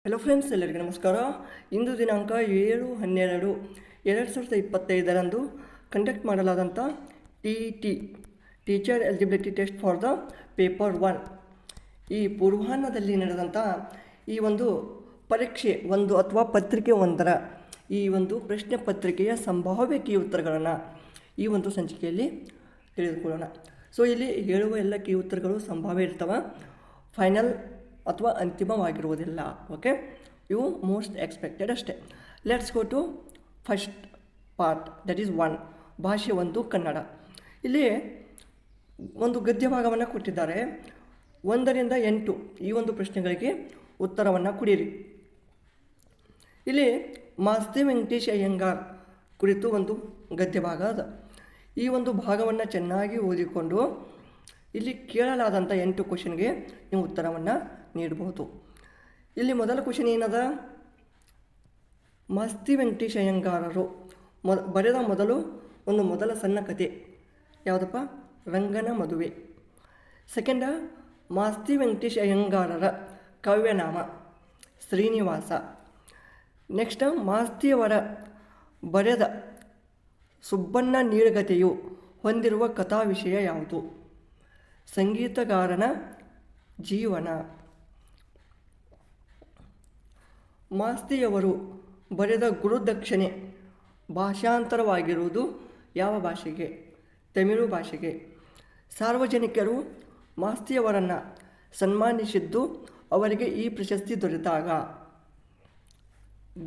Hello friends, ಎಲ್ಲರಿಗೂ ನಮಸ್ಕಾರ. ಇಂದು ದಿನಾಂಕ 7/12/2025 ಕಂಡಕ್ಟ್ ಮಾಡಲಾದಂಥ TET teacher eligibility test for the paper 1 ಈ ಪೂರ್ವಾಹ್ನದಲ್ಲಿ ನಡೆದಂಥ ಈ ಒಂದು ಪರೀಕ್ಷೆ ಒಂದು ಅಥವಾ ಪತ್ರಿಕೆ ಒಂದರ ಈ ಒಂದು ಪ್ರಶ್ನೆ ಪತ್ರಿಕೆಯ ಸಂಭಾವ್ಯ ಕೀ ಉತ್ತರಗಳನ್ನು ಈ ಒಂದು ಸಂಚಿಕೆಯಲ್ಲಿ ತಿಳಿದುಕೊಳ್ಳೋಣ. ಸೊ ಇಲ್ಲಿ ಹೇಳುವ ಎಲ್ಲ ಕೀ ಉತ್ತರಗಳು ಸಂಭಾವ್ಯ ಇರ್ತವೆ, ಫೈನಲ್ ಅಥವಾ ಅಂತಿಮವಾಗಿರುವುದಿಲ್ಲ. ಓಕೆ, ಇವು ಮೋಸ್ಟ್ ಎಕ್ಸ್ಪೆಕ್ಟೆಡ್ ಅಷ್ಟೇ. Let's go to first part, that is 1 ಭಾಷೆ 1 ಕನ್ನಡ. ಇಲ್ಲಿ ಒಂದು ಗದ್ಯ ಭಾಗವನ್ನು ಕೊಟ್ಟಿದ್ದಾರೆ. 1ರಿಂದ 8 ಈ ಒಂದು ಪ್ರಶ್ನೆಗಳಿಗೆ ಉತ್ತರವನ್ನು ಕೊಡಿರಿ. ಇಲ್ಲಿ ಮಾಸ್ತಿ ವೆಂಕಟೇಶ್ ಅಯ್ಯಂಗಾರ್ ಕುರಿತು ಒಂದು ಗದ್ಯ ಭಾಗ ಅದ. ಈ ಒಂದು ಭಾಗವನ್ನು ಚೆನ್ನಾಗಿ ಓದಿಕೊಂಡು ಇಲ್ಲಿ ಕೇಳಲಾದಂಥ 8 ಕ್ವಶನ್ಗೆ ನೀವು ಉತ್ತರವನ್ನು ನೀಡಬಹುದು. ಇಲ್ಲಿ ಮೊದಲ ಕ್ವಶನ್ ಏನದ, ಮಾಸ್ತಿ ವೆಂಕಟೇಶ್ ಅಯ್ಯಂಗಾರರು ಬರೆದ ಮೊದಲ ಸಣ್ಣ ಕತೆ ಯಾವುದಪ್ಪ? ರಂಗನ ಮದುವೆ. ಸೆಕೆಂಡ, ಮಾಸ್ತಿ ವೆಂಕಟೇಶ್ ಅಯ್ಯಂಗಾರರ ಕಾವ್ಯನಾಮ ಶ್ರೀನಿವಾಸ. ನೆಕ್ಸ್ಟ್, ಮಾಸ್ತಿಯವರ ಬರೆದ ಸುಬ್ಬಣ್ಣ ನೀಳಗತೆಯು ಹೊಂದಿರುವ ಕಥಾ ವಿಷಯ ಯಾವುದು? ಸಂಗೀತಗಾರನ ಜೀವನ. ಮಾಸ್ತಿಯವರು ಬರೆದ ಗುರುದಕ್ಷಿಣೆ ಭಾಷಾಂತರವಾಗಿರುವುದು ಯಾವ ಭಾಷೆಗೆ? ತಮಿಳು ಭಾಷೆಗೆ. ಸಾರ್ವಜನಿಕರು ಮಾಸ್ತಿಯವರನ್ನು ಸನ್ಮಾನಿಸಿದ್ದು ಅವರಿಗೆ ಈ ಪ್ರಶಸ್ತಿ ದೊರೆತಾಗ?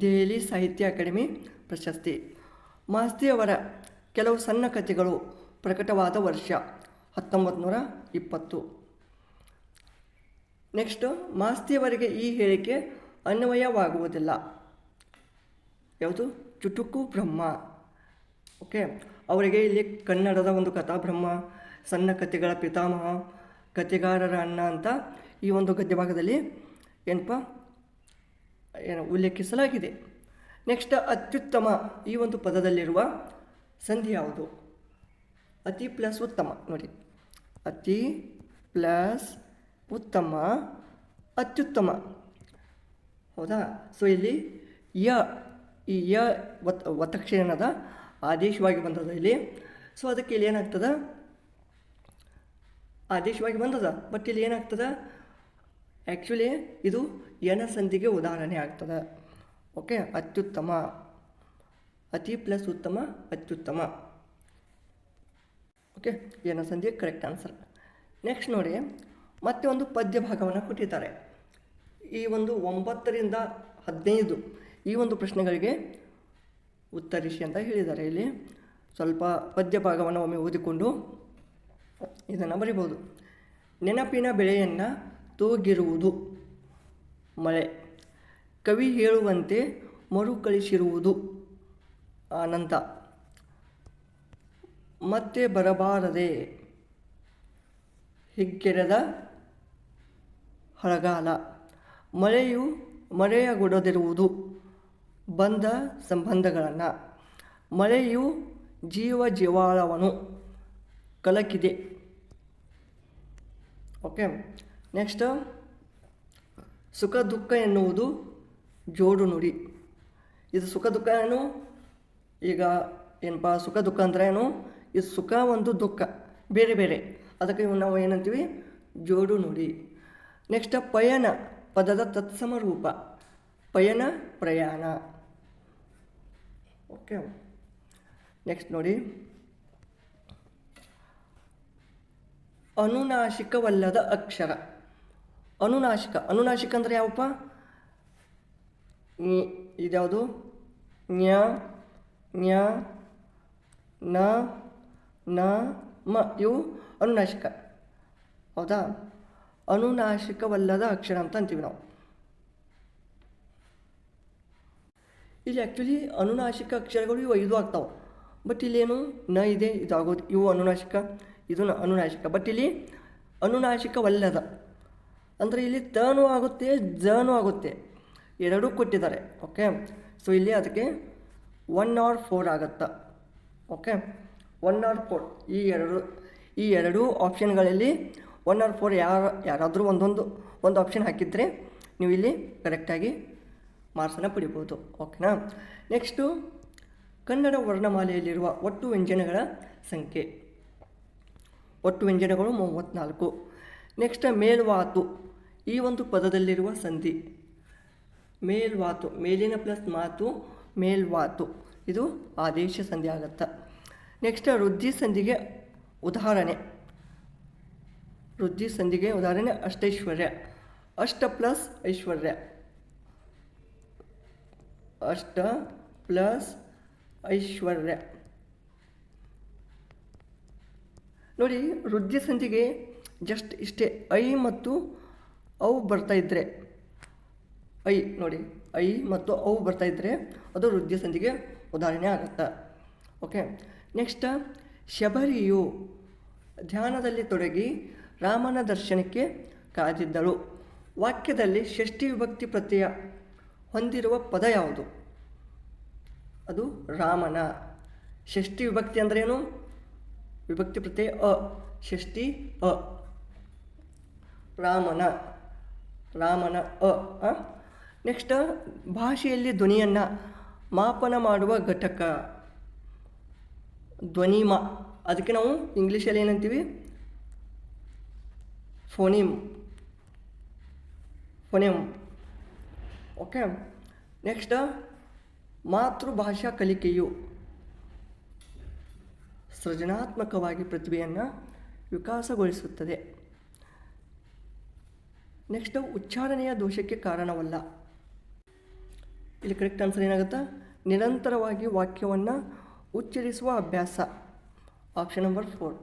ದೆಹಲಿ ಸಾಹಿತ್ಯ ಅಕಾಡೆಮಿ ಪ್ರಶಸ್ತಿ. ಮಾಸ್ತಿಯವರ ಕೆಲವು ಸಣ್ಣ ಕಥೆಗಳು ಪ್ರಕಟವಾದ ವರ್ಷ 1920. ನೆಕ್ಸ್ಟು, ಮಾಸ್ತಿಯವರಿಗೆ ಈ ಹೇಳಿಕೆ ಅನ್ವಯವಾಗುವುದಿಲ್ಲ. ಯಾವುದು? ಚುಟುಕು ಬ್ರಹ್ಮ. ಓಕೆ, ಅವರಿಗೆ ಇಲ್ಲಿ ಕನ್ನಡದ ಒಂದು ಕಥಾಬ್ರಹ್ಮ, ಸಣ್ಣ ಕಥೆಗಳ ಪಿತಾಮಹ, ಕಥೆಗಾರರ ಅಣ್ಣ ಅಂತ ಈ ಒಂದು ಗದ್ಯ ಭಾಗದಲ್ಲಿ ಉಲ್ಲೇಖಿಸಲಾಗಿದೆ. ನೆಕ್ಸ್ಟ್, ಅತ್ಯುತ್ತಮ ಈ ಒಂದು ಪದದಲ್ಲಿರುವ ಸಂಧಿ ಯಾವುದು? ಅತಿ ಪ್ಲಸ್ ಉತ್ತಮ. ನೋಡಿ, ಅತಿ ಪ್ಲಸ್ ಉತ್ತಮ, ಅತ್ಯುತ್ತಮ. ಹೌದಾ? ಸೊ ಇಲ್ಲಿ ಈ ಒತ್ತಕ್ಷರನದ ಆದೇಶವಾಗಿ ಬಂದದ ಇಲ್ಲಿ. ಸೊ ಅದಕ್ಕೆ ಇಲ್ಲಿ ಏನಾಗ್ತದೆ? ಆದೇಶವಾಗಿ ಬಂದದ, ಬಟ್ ಇಲ್ಲಿ ಏನಾಗ್ತದೆ? ಆ್ಯಕ್ಚುಲಿ ಇದು ಸಂಧಿಗೆ ಉದಾಹರಣೆ ಆಗ್ತದೆ. ಓಕೆ, ಅತ್ಯುತ್ತಮ, ಅತಿ ಪ್ಲಸ್ ಉತ್ತಮ, ಅತ್ಯುತ್ತಮ. ಓಕೆ, ಸಂಧಿ ಕರೆಕ್ಟ್ ಆನ್ಸರ್. ನೆಕ್ಸ್ಟ್ ನೋಡಿ, ಮತ್ತೆ ಒಂದು ಪದ್ಯ ಭಾಗವನ್ನು ಕೊಟ್ಟಿದ್ದಾರೆ. ಈ ಒಂದು 9ರಿಂದ 15 ಈ ಒಂದು ಪ್ರಶ್ನೆಗಳಿಗೆ ಉತ್ತರಿಸಿ ಅಂತ ಹೇಳಿದ್ದಾರೆ. ಇಲ್ಲಿ ಸ್ವಲ್ಪ ಪದ್ಯ ಭಾಗವನ್ನು ಒಮ್ಮೆ ಓದಿಕೊಂಡು ಇದನ್ನು ಬರಿಬೋದು. ನೆನಪಿನ ಬೆಳೆಯನ್ನು ತೂಗಿರುವುದು ಮಳೆ, ಕವಿ ಹೇಳುವಂತೆ ಮರುಕಳಿಸಿರುವುದು ಅನಂತ, ಮತ್ತೆ ಬರಬಾರದೆ ಹಿಗ್ಗೆರೆದ ಹಳಗಾಲ, ಮಳೆಯು ಮರೆಯಗೊಡದಿರುವುದು ಬಂದ ಸಂಬಂಧಗಳನ್ನು, ಮಳೆಯು ಜೀವಾಳವನ್ನು ಕಲಕಿದೆ. ಓಕೆ, ನೆಕ್ಸ್ಟ್, ಸುಖ ದುಃಖ ಎನ್ನುವುದು ಜೋಡು ನುಡಿ. ಇದು ಸುಖ ದುಃಖ ಏನು? ಈಗ ಸುಖ ದುಃಖ ಅಂದ್ರೆ ಏನು? ಇದು ಸುಖ ಒಂದು ದುಃಖ ಬೇರೆ ಬೇರೆ, ಅದಕ್ಕೆ ನಾವು ಏನಂತೀವಿ? ಜೋಡು ನುಡಿ. ನೆಕ್ಸ್ಟ್, ಪಯಣ ಪದದ ತತ್ಸಮ ರೂಪ ಪಯಣ, ಪ್ರಯಾಣ. ಓಕೆ, ನೆಕ್ಸ್ಟ್ ನೋಡಿ, ಅನುನಾಸಿಕವಲ್ಲದ ಅಕ್ಷರ. ಅನುನಾಸಿಕ ಅಂದರೆ ಯಾವಪ್ಪ? ಇದ್ಯಾವುದು? ನ್ಯ, ನ್ಯ, ನ, ನ, ಮ, ಇವು ಅನುನಾಸಿಕ. ಹೌದಾ? ಅನುನಾಸಿಕವಲ್ಲದ ಅಕ್ಷರ ಅಂತ ಅಂತೀವಿ ನಾವು. ಇಲ್ಲಿ ಆ್ಯಕ್ಚುಲಿ ಅನುನಾಸಿಕ ಅಕ್ಷರಗಳು ಇವು 5 ಆಗ್ತಾವೆ. ಬಟ್ ಇಲ್ಲೇನು ನ ಇದೆ, ಇದಾಗೋದು, ಇವು ಅನುನಾಸಿಕ, ಇದು ಅನುನಾಸಿಕ. ಬಟ್ ಇಲ್ಲಿ ಅನುನಾಸಿಕವಲ್ಲದ ಅಂದರೆ ಇಲ್ಲಿ ತನೂ ಆಗುತ್ತೆ, ಜನೂ ಆಗುತ್ತೆ, ಎರಡೂ ಕೊಟ್ಟಿದ್ದಾರೆ. ಓಕೆ, ಸೊ ಇಲ್ಲಿ ಅದಕ್ಕೆ 1 or 4 ಆಗುತ್ತಾ. ಓಕೆ, 1 or 4 ಈ ಎರಡು ಆಪ್ಷನ್ಗಳಲ್ಲಿ 1 or 4 ಯಾರಾದರೂ ಒಂದು ಆಪ್ಷನ್ ಹಾಕಿದರೆ ನೀವು ಇಲ್ಲಿ ಕರೆಕ್ಟಾಗಿ ಮಾರ್ಕ್ಸನ್ನು ಪಡಿಬೋದು. ಓಕೆನಾ. ನೆಕ್ಸ್ಟು ಕನ್ನಡ ವರ್ಣಮಾಲೆಯಲ್ಲಿರುವ ಒಟ್ಟು ವ್ಯಂಜನಗಳ ಸಂಖ್ಯೆ. ಒಟ್ಟು ವ್ಯಂಜನಗಳು 34. ನೆಕ್ಸ್ಟ್ ಮೇಲ್ವಾತು, ಈ ಒಂದು ಪದದಲ್ಲಿರುವ ಸಂಧಿ ಮೇಲ್ವಾತು, ಮೇಲಿನ ಪ್ಲಸ್ ಮಾತು ಮೇಲ್ವಾತು, ಇದು ಆದೇಶ ಸಂಧಿ ಆಗುತ್ತೆ. ನೆಕ್ಸ್ಟ್ ವೃದ್ಧಿ ಸಂಧಿಗೆ ಉದಾಹರಣೆ, ವೃದ್ಧಿ ಸಂಧಿಗೆ ಉದಾಹರಣೆ ಅಷ್ಟೈಶ್ವರ್ಯ, ಅಷ್ಟ ಪ್ಲಸ್ ಐಶ್ವರ್ಯ, ಅಷ್ಟ ಪ್ಲಸ್ ಐಶ್ವರ್ಯ. ನೋಡಿ, ವೃದ್ಧಿ ಸಂಧಿಗೆ ಜಸ್ಟ್ ಇಷ್ಟೇ, ಐ ಮತ್ತು ಅವು ಬರ್ತಾ ಇದ್ದರೆ, ಐ ನೋಡಿ ಐ ಮತ್ತು ಅವು ಬರ್ತಾ ಇದ್ದರೆ ಅದು ವೃದ್ಧಿ ಸಂಧಿಗೆ ಉದಾಹರಣೆ ಆಗುತ್ತೆ. ಓಕೆ. ನೆಕ್ಸ್ಟ್ ಶಬರಿಯು ಧ್ಯಾನದಲ್ಲಿ ತೊಡಗಿ ರಾಮನ ದರ್ಶನಕ್ಕೆ ಕಾದಿದ್ದಳು. ವಾಕ್ಯದಲ್ಲಿ ಷಷ್ಠಿ ವಿಭಕ್ತಿ ಪ್ರತ್ಯಯ ಹೊಂದಿರುವ ಪದ ಯಾವುದು? ಅದು ರಾಮನ. ಷಷ್ಠಿ ವಿಭಕ್ತಿ ಅಂದ್ರೇನು? ವಿಭಕ್ತಿ ಪ್ರತ್ಯಯ ಅ, ಷಷ್ಠಿ ಅ, ರಾಮನ, ರಾಮನ ಅ. ನೆಕ್ಸ್ಟ್ ಭಾಷೆಯಲ್ಲಿ ಧ್ವನಿಯನ್ನು ಮಾಪನ ಮಾಡುವ ಘಟಕ ಧ್ವನಿಮ, ಅದಕ್ಕೆ ನಾವು ಇಂಗ್ಲೀಷಲ್ಲಿ ಏನಂತೀವಿ? ಫೋನಿಮ್, ಫೋನೆಮ್. ಓಕೆ. ನೆಕ್ಸ್ಟ್ ಮಾತೃಭಾಷಾ ಕಲಿಕೆಯು ಸೃಜನಾತ್ಮಕವಾಗಿ ಪ್ರತಿಭೆಯನ್ನು ವಿಕಾಸಗೊಳಿಸುತ್ತದೆ. ನೆಕ್ಸ್ಟ್ ಉಚ್ಚಾರಣೆಯ ದೋಷಕ್ಕೆ ಕಾರಣವಲ್ಲ. ಇಲ್ಲಿ ಕರೆಕ್ಟ್ ಆನ್ಸರ್ ಏನಾಗುತ್ತೆ? ನಿರಂತರವಾಗಿ ವಾಕ್ಯವನ್ನು ಉಚ್ಚರಿಸುವ ಅಭ್ಯಾಸ, ಆಪ್ಷನ್ ನಂಬರ್ 4.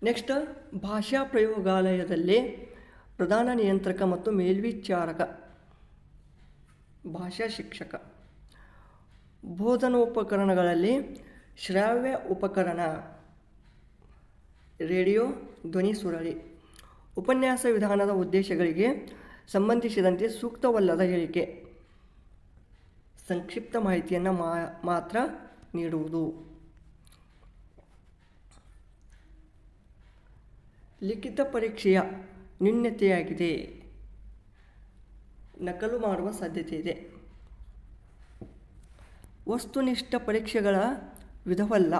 ನೆಕ್ಸ್ಟ್ ಭಾಷಾ ಪ್ರಯೋಗಾಲಯದಲ್ಲಿ ಪ್ರಧಾನ ನಿಯಂತ್ರಕ ಮತ್ತು ಮೇಲ್ವಿಚಾರಕ ಭಾಷಾ ಶಿಕ್ಷಕ. ಬೋಧನೋಪಕರಣಗಳಲ್ಲಿ ಶ್ರಾವ್ಯ ಉಪಕರಣ ರೇಡಿಯೋ, ಧ್ವನಿ ಸುರುಳಿ. ಉಪನ್ಯಾಸ ವಿಧಾನದ ಉದ್ದೇಶಗಳಿಗೆ ಸಂಬಂಧಿಸಿದಂತೆ ಸೂಕ್ತವಲ್ಲದ ಹೇಳಿಕೆ, ಸಂಕ್ಷಿಪ್ತ ಮಾಹಿತಿಯನ್ನು ಮಾತ್ರ ನೀಡುವುದು. ಲಿಖಿತ ಪರೀಕ್ಷೆಯ ನ್ಯೂನತೆಯಾಗಿದೆ, ನಕಲು ಮಾಡುವ ಸಾಧ್ಯತೆ ಇದೆ. ವಸ್ತುನಿಷ್ಠ ಪರೀಕ್ಷೆಗಳ ವಿಧವಲ್ಲ,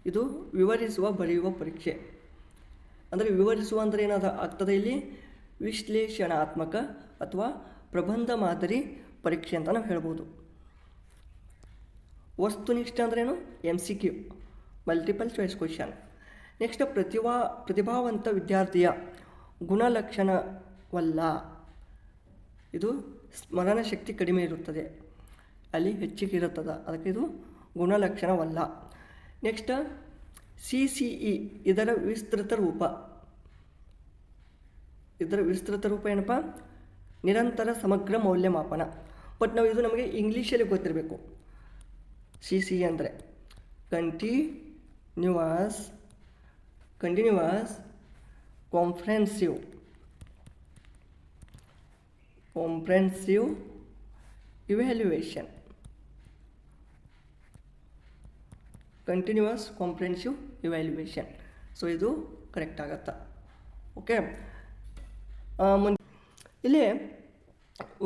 ಇದು ವಿವರಿಸುವ ಬರೆಯುವ ಪರೀಕ್ಷೆ. ಅಂದರೆ ವಿವರಿಸುವ ಅಂದರೆ ಏನಾದ ಆಗ್ತದೆ ಇಲ್ಲಿ? ವಿಶ್ಲೇಷಣಾತ್ಮಕ ಅಥವಾ ಪ್ರಬಂಧ ಮಾದರಿ ಪರೀಕ್ಷೆ ಅಂತ ನಾವು ಹೇಳ್ಬೋದು. ವಸ್ತುನಿಷ್ಠ ಅಂದ್ರೇನು? MCQ, multiple choice question. Next ಪ್ರತಿಭಾವಂತ ವಿದ್ಯಾರ್ಥಿಯ ಗುಣಲಕ್ಷಣವಲ್ಲ, ಇದು ಸ್ಮರಣ ಶಕ್ತಿ ಕಡಿಮೆ ಇರುತ್ತದೆ, ಅಲ್ಲಿ ಹೆಚ್ಚಿಗೆ ಇರುತ್ತದೆ, ಅದಕ್ಕೆ ಇದು ಗುಣಲಕ್ಷಣವಲ್ಲ. ನೆಕ್ಸ್ಟ್ CCE, ಇದರ ವಿಸ್ತೃತ ರೂಪ. ಇದರ ವಿಸ್ತೃತ ರೂಪ ಏನಪ್ಪ? ನಿರಂತರ ಸಮಗ್ರ ಮೌಲ್ಯಮಾಪನ. ಬಟ್ ನಾವು ಇದು ನಮಗೆ ಇಂಗ್ಲೀಷಲ್ಲಿ ಗೊತ್ತಿರಬೇಕು. CCE ಅಂದರೆ continuous comprehensive evaluation. Continuous comprehensive evaluation. So ಇದು ಕರೆಕ್ಟ್ ಆಗತ್ತಾ? ಓಕೆ. ಇಲ್ಲಿ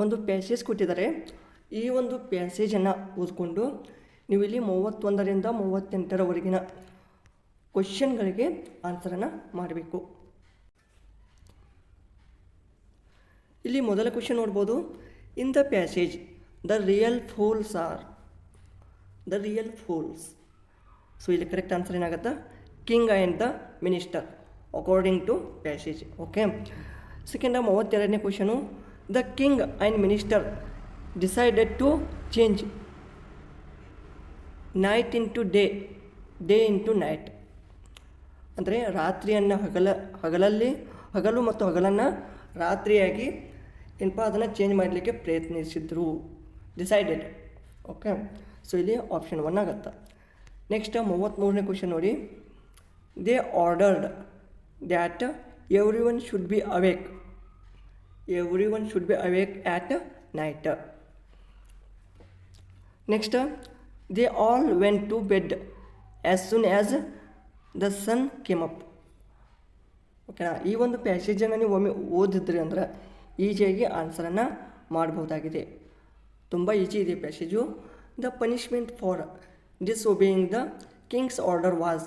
ಒಂದು ಪ್ಯಾಸೇಜ್ ಕೊಟ್ಟಿದ್ದಾರೆ. ಈ ಒಂದು ಪ್ಯಾಸೇಜನ್ನು ಓದ್ಕೊಂಡು ನೀವು ಇಲ್ಲಿ 31ರಿಂದ 38ರವರೆಗಿನ ಕ್ವಶನ್ಗಳಿಗೆ ಆನ್ಸರನ್ನು ಮಾಡಬೇಕು. ಇಲ್ಲಿ ಮೊದಲ ಕ್ವಶನ್ ನೋಡ್ಬೋದು. In the passage the real fools are. So ಇಲ್ಲಿ ಕರೆಕ್ಟ್ ಆನ್ಸರ್ ಏನಾಗುತ್ತೆ? King and the minister according to passage. Okay. Second 32ನೇ question. The king and minister decided to change night into day into night. ಅಂದರೆ ರಾತ್ರಿಯನ್ನು ಹಗಲು ಮತ್ತು ಹಗಲನ್ನು ರಾತ್ರಿಯಾಗಿ ಏನಪ್ಪ ಅದನ್ನು change ಮಾಡಲಿಕ್ಕೆ ಪ್ರಯತ್ನಿಸಿದ್ರು. ಡಿಸೈಡೆಡ್. ಓಕೆ. ಸೊ ಇಲ್ಲಿ ಆಪ್ಷನ್ 1 ಆಗುತ್ತೆ. ನೆಕ್ಸ್ಟ್ 33ನೇ ಕ್ವಶನ್ ನೋಡಿ. They ordered that every one should be awake at night. Next day all went to bed as soon as the sun came up. ಓಕೆನಾ. ಈ ಒಂದು ಪ್ಯಾಸೇಜನ್ನು ನೀವು ಒಮ್ಮೆ ಓದಿದ್ರಿ ಅಂದ್ರೆ ಈಸಿಯಾಗಿ ಆನ್ಸರನ್ನು ಮಾಡ್ಬೋದಾಗಿದೆ. ತುಂಬ ಈಜಿ ಇದೆ passage. The punishment for disobeying the king's order was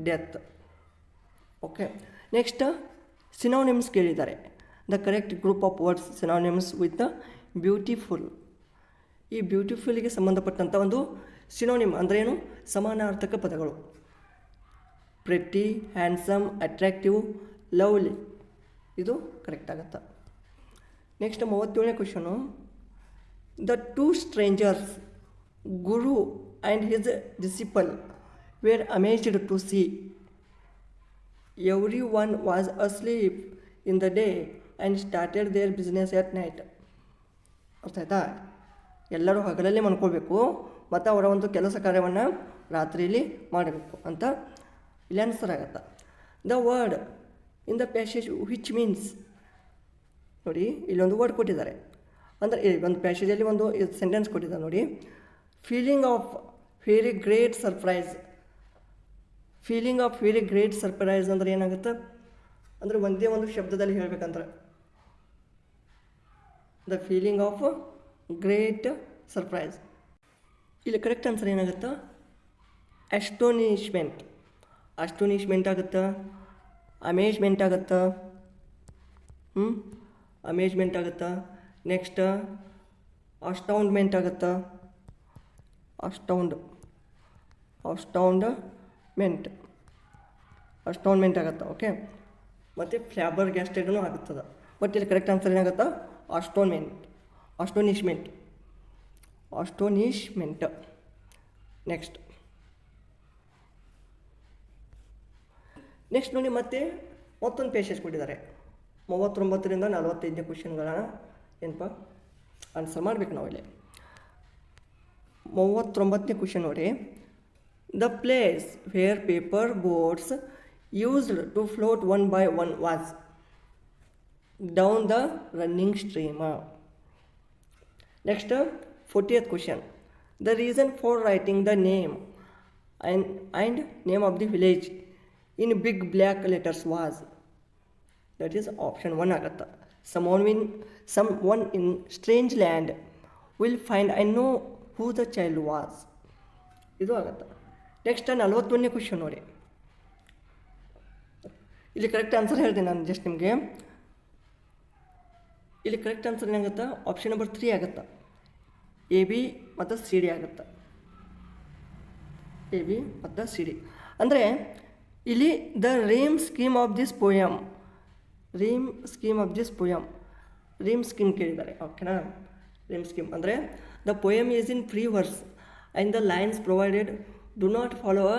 death. Okay, next synonyms ಕೇಳಿದ್ದಾರೆ. The correct group of words synonyms with the beautiful. ಈ ಬ್ಯೂಟಿಫುಲ್ಗೆ ಸಂಬಂಧಪಟ್ಟಂಥ ಒಂದು ಸಿನೋನಿಮ್ ಅಂದ್ರೇನು, ಸಮಾನಾರ್ಥಕ ಪದಗಳು. ಪ್ರೆಟ್ಟಿ, ಹ್ಯಾಂಡ್ಸಮ್, ಅಟ್ರಾಕ್ಟಿವ್, ಲವ್ಲಿ, ಇದು ಕರೆಕ್ಟ್ ಆಗುತ್ತೆ. ನೆಕ್ಸ್ಟ್ 37ನೇ question. The two strangers, guru and his disciple, were amazed to see everyone was asleep in the day and started their business at night. ಅರ್ಥ ಆಯ್ತಾ? ಎಲ್ಲರೂ ಹಗಲಲ್ಲಿ ಮನ್ಕೋಬೇಕು ಮತ್ತು ಅವರ ಒಂದು ಕೆಲಸ ಕಾರ್ಯವನ್ನು ರಾತ್ರಿಯಲ್ಲಿ ಮಾಡಬೇಕು ಅಂತ ಇಲ್ಲಿ ಆನ್ಸರ್ ಆಗುತ್ತೆ. The word in the passage which means, ನೋಡಿ ಇಲ್ಲೊಂದು ವರ್ಡ್ ಕೊಟ್ಟಿದ್ದಾರೆ. ಅಂದರೆ ಒಂದು ಪ್ಯಾಸೇಜಲ್ಲಿ ಒಂದು ಸೆಂಟೆನ್ಸ್ ಕೊಟ್ಟಿದ್ದಾರೆ ನೋಡಿ. Feeling of very great surprise. Feeling of very great surprise ಅಂದರೆ ಏನಾಗುತ್ತೆ ಅಂದರೆ ಒಂದೇ ಒಂದು ಶಬ್ದದಲ್ಲಿ ಹೇಳಬೇಕಂದ್ರೆ the feeling of great surprise. ಇಲ್ಲಿ ಕರೆಕ್ಟ್ ಆನ್ಸರ್ ಏನಾಗುತ್ತೆ, ಅಸ್ಟೋನಿಶ್ಮೆಂಟ್. ಅಸ್ಟೋನಿಶ್ಮೆಂಟ್ ಆಗುತ್ತೆ, ಅಮೇಜ್ಮೆಂಟ್ ಆಗುತ್ತೆ, ಅಮೇಜ್ಮೆಂಟ್ ಆಗುತ್ತೆ. ನೆಕ್ಸ್ಟ್ ಅಸ್ಟೌಂಡ್ಮೆಂಟ್ ಆಗುತ್ತೆ, ಅಸ್ಟೌಂಡ್ಮೆಂಟ್ ಆಗುತ್ತೆ. ಓಕೆ, ಮತ್ತು ಫ್ಲ್ಯಾಬರ್ ಗ್ಯಾಸ್ಟೆಡ್ನೂ ಆಗುತ್ತದೆ. ಬಟ್ ಇಲ್ಲಿ ಕರೆಕ್ಟ್ ಆನ್ಸರ್ ಏನಾಗುತ್ತೆ, ಅಸ್ಟೋನಿಶ್ಮೆಂಟ್. ನೆಕ್ಸ್ಟ್ ನೋಡಿ, ಮತ್ತೊಂದು ಪ್ಯಾಸೇಜ್ ಕೊಟ್ಟಿದ್ದಾರೆ. 39ರಿಂದ 45ನೇ ಕ್ವಶನ್ಗಳನ್ನ ಏನಪ್ಪ ಆನ್ಸರ್ ಮಾಡಬೇಕು ನಾವು ಇಲ್ಲಿ. 39ನೇ ಕ್ವಶನ್ ನೋಡಿ. The place where paper boats used to float one by one was down the running stream. Next 40th question. The reason for writing the name and name of the village in big black letters was. That is option 1 ಆಗುತ್ತೆ. Someone in strange land will find I know who the child was. ಇದು ಆಗುತ್ತೆ. Next 41ನೇ question ನೋಡಿ. ಇಲ್ಲಿ correct answer ಹೇಳ್ತೀನಿ ನಾನು just ನಿಮಗೆ. ಇಲ್ಲಿ correct answer ಏನಾಗುತ್ತೆ, ಆಪ್ಷನ್ ನಂಬರ್ 3 ಆಗುತ್ತೆ. AB ಮತ್ತು CD ಆಗುತ್ತೆ. AB ಮತ್ತು CD ಅಂದರೆ ಇಲ್ಲಿ the rhyme scheme of this poem ಕೇಳಿದ್ದಾರೆ. ಓಕೆನಾ, ರೀಮ್ ಸ್ಕೀಮ್ ಅಂದರೆ the poem is in free verse and the lines provided do not follow a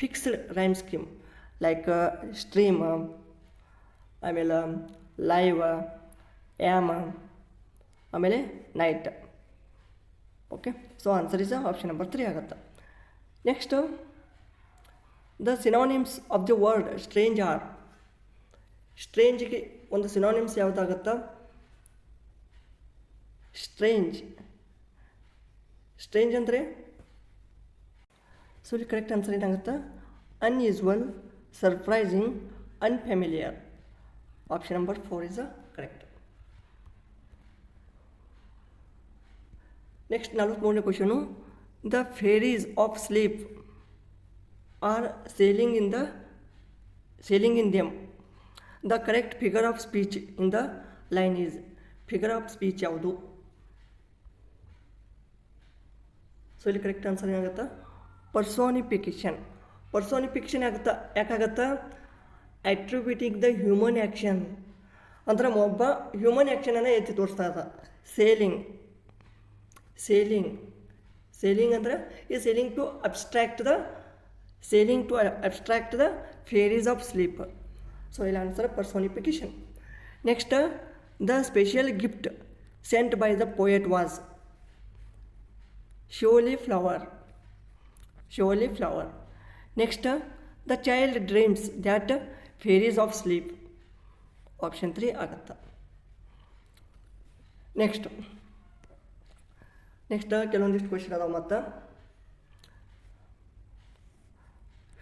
fixed rhyme scheme like stream, ಆಮೇಲೆ live, am, ಆಮೇಲೆ night. Okay, so answer is option number 3 ಆಗುತ್ತೆ. Next the synonyms of the word strange are. ಸ್ಟ್ರೇಂಜ್ಗೆ ಒಂದು synonyms ಯಾವುದಾಗುತ್ತಾ, strange ಅಂದರೆ so ಇಲ್ಲಿ correct answer ಏನಾಗುತ್ತೆ, unusual, surprising, unfamiliar. Option number 4 is correct. Next 43ನೇ question. The fairies of sleep are sailing in them. The correct figure of speech in the line is. Figure of speech ಯಾವುದು? So ಇಲ್ಲಿ correct answer ಏನಾಗುತ್ತೆ, personification ಆಗುತ್ತಾ. ಯಾಕಾಗತ್ತಾ, attributing the human action ಅಂದ್ರೆ ಒಬ್ಬ human ಆ್ಯಕ್ಷನನ್ನು ಎತ್ತಿ ತೋರಿಸ್ತಾ ಇದ್ದ. ಸೇಲಿಂಗ್ ಅಂದರೆ ಈ sailing to abstract the fairies of sleep. So ಇಲ್ಲಿ answer personification. Next the special gift sent by the poet was solely flower. Next the child dreams that fairies of sleep. Option 3 ಆಗುತ್ತೆ. Next ಕೆಲವೊಂದಿಷ್ಟು question ಅದಾವೆ. ಮತ್ತು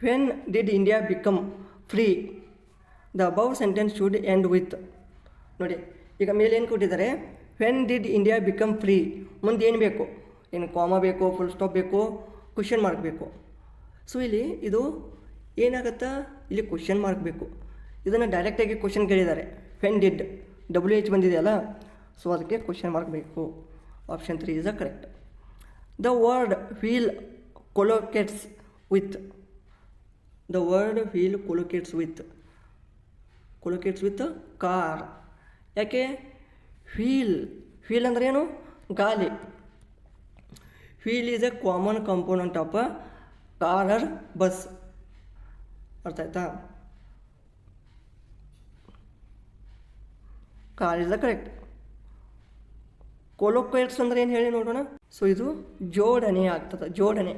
when did India become free the above sentence should end with. ನೋಡಿ ಈಗ ಮೇಲೆ ಏನು ಕೊಟ್ಟಿದ್ದಾರೆ, when did India become free. ಮುಂದೆ ಏನು ಬೇಕು, ಏನು ಕಾಮ ಬೇಕು, ಫುಲ್ ಸ್ಟಾಪ್ ಬೇಕು, ಕ್ವಶನ್ ಮಾರ್ಕ್ ಬೇಕು. ಸೊ ಇಲ್ಲಿ ಇದು ಏನಾಗುತ್ತಾ, ಇಲ್ಲಿ ಕ್ವಶನ್ ಮಾರ್ಕ್ ಬೇಕು. ಇದನ್ನು ಡೈರೆಕ್ಟಾಗಿ ಕ್ವಶನ್ ಕೇಳಿದ್ದಾರೆ, ವೆನ್ ಡಿಡ್ WH ಬಂದಿದೆಯಲ್ಲ, ಸೊ ಅದಕ್ಕೆ ಕ್ವಶನ್ ಮಾರ್ಕ್ ಬೇಕು. Option 3 is a correct. The word wheel collocates with. The word wheel collocates with car. ಯಾಕೆ ವೀಲ್ ಅಂದರೆ ಏನು, ಗಾಲಿ. Wheel is a common component of a car or bus. ಅರ್ಥ ಆಯ್ತಾ? Car is the correct. Collocates ಅಂದರೆ ಏನು ಹೇಳಿ ನೋಡೋಣ. ಸೊ ಇದು ಜೋಡಣೆ ಆಗ್ತದೆ, ಜೋಡಣೆ.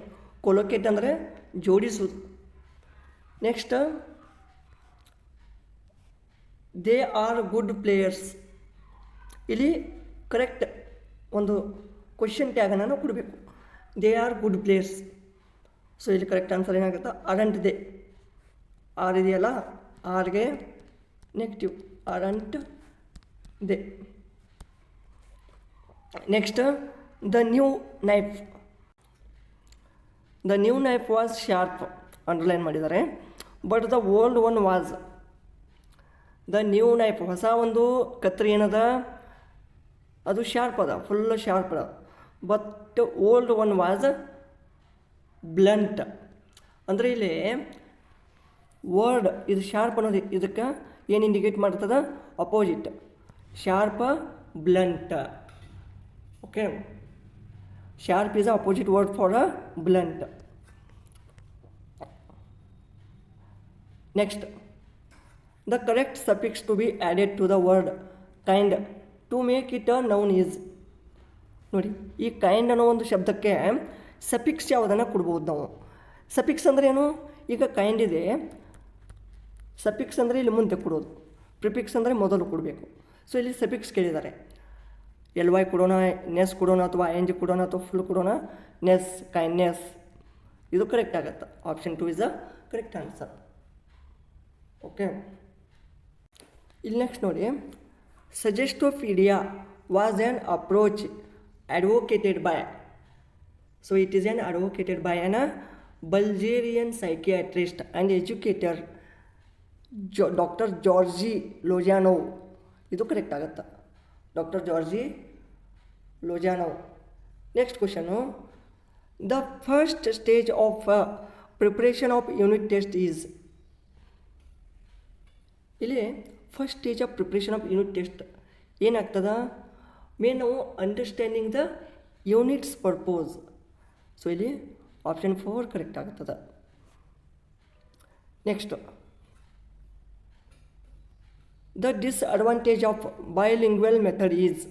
ಕೊಲೊಕೇಟ್ ಅಂದರೆ ಜೋಡಿಸುವುದು. Next, they are good players. ಇಲ್ಲಿ ಕರೆಕ್ಟ್ ಒಂದು ಕ್ವಶನ್ ಟ್ಯಾಗನ್ನು ನಾವು ಕೊಡಬೇಕು. They are good players. So ಇಲ್ಲಿ ಕರೆಕ್ಟ್ ಆನ್ಸರ್ ಏನಾಗುತ್ತೆ, ಅರಂಟ್ ದೇ. ಆರ್ ಇದೆಯಲ್ಲ, ಆರ್ಗೆ negative, aren't they. Next, the new knife. The new knife was sharp, underline ಮಾಡಿದ್ದಾರೆ. But the old one was. The new knife, ಹೊಸ ಒಂದು ಕತ್ರಿ ಏನದ, ಅದು ಶಾರ್ಪ್ ಅದ, ಫುಲ್ ಶಾರ್ಪ್ ಅದ. But old one was blunt. ಅಂದರೆ ಇಲ್ಲಿ ವರ್ಡ್ ಇದು ಶಾರ್ಪ್ ಅನ್ನೋದು ಇದಕ್ಕೆ ಏನು ಇಂಡಿಕೇಟ್ ಮಾಡ್ತದ, opposite. Sharp, blunt. Okay, sharp is opposite word for a blunt. Next, the correct suffix to be added to the word kind to make it a noun is. ನೋಡಿ, ಈ kind ಅನ್ನೋ ಒಂದು ಶಬ್ದಕ್ಕೆ suffix ಯಾವುದನ್ನು ಕೊಡ್ಬೋದು ನಾವು. Suffix ಅಂದರೆ ಏನು, ಈಗ ಕೈಂಡ್ ಇದೆ, ಸಫಿಕ್ಸ್ ಅಂದರೆ ಇಲ್ಲಿ ಮುಂದೆ ಕೊಡೋದು, ಪ್ರಿಫಿಕ್ಸ್ ಅಂದರೆ ಮೊದಲು ಕೊಡಬೇಕು. ಸೊ ಇಲ್ಲಿ ಸಫಿಕ್ಸ್ ಕೇಳಿದ್ದಾರೆ. LY ಕೊಡೋಣ, ನೆಸ್ ಕೊಡೋಣ, ಅಥವಾ ING ಕೊಡೋಣ, ಅಥವಾ ಫುಲ್ ಕೊಡೋಣ, ನೆಸ್, ಕೈಂಡ್ನೆಸ್. ಇದು ಕರೆಕ್ಟ್ ಆಗುತ್ತೆ. Option 2 is a correct answer. Okay, ಇಲ್ಲಿ ನೆಕ್ಸ್ಟ್ ನೋಡಿ, suggestopedia was an approach advocated by. So it is an advocated by an Bulgarian psychiatrist and educator, Dr. Georgi Lojanov. ಇದು correct ಆಗುತ್ತಾ, doctor Georgi Lozanov. Next question, the first stage of preparation of unit test is. ಇಲ್ಲಿ first stage of preparation of unit test ಏನಾಗ್ತದ, main ನಾವು understanding the unit's purpose. So ಇಲ್ಲಿ option 4 correct ಆಗುತ್ತದೆ. Next, the disadvantage of bilingual method is.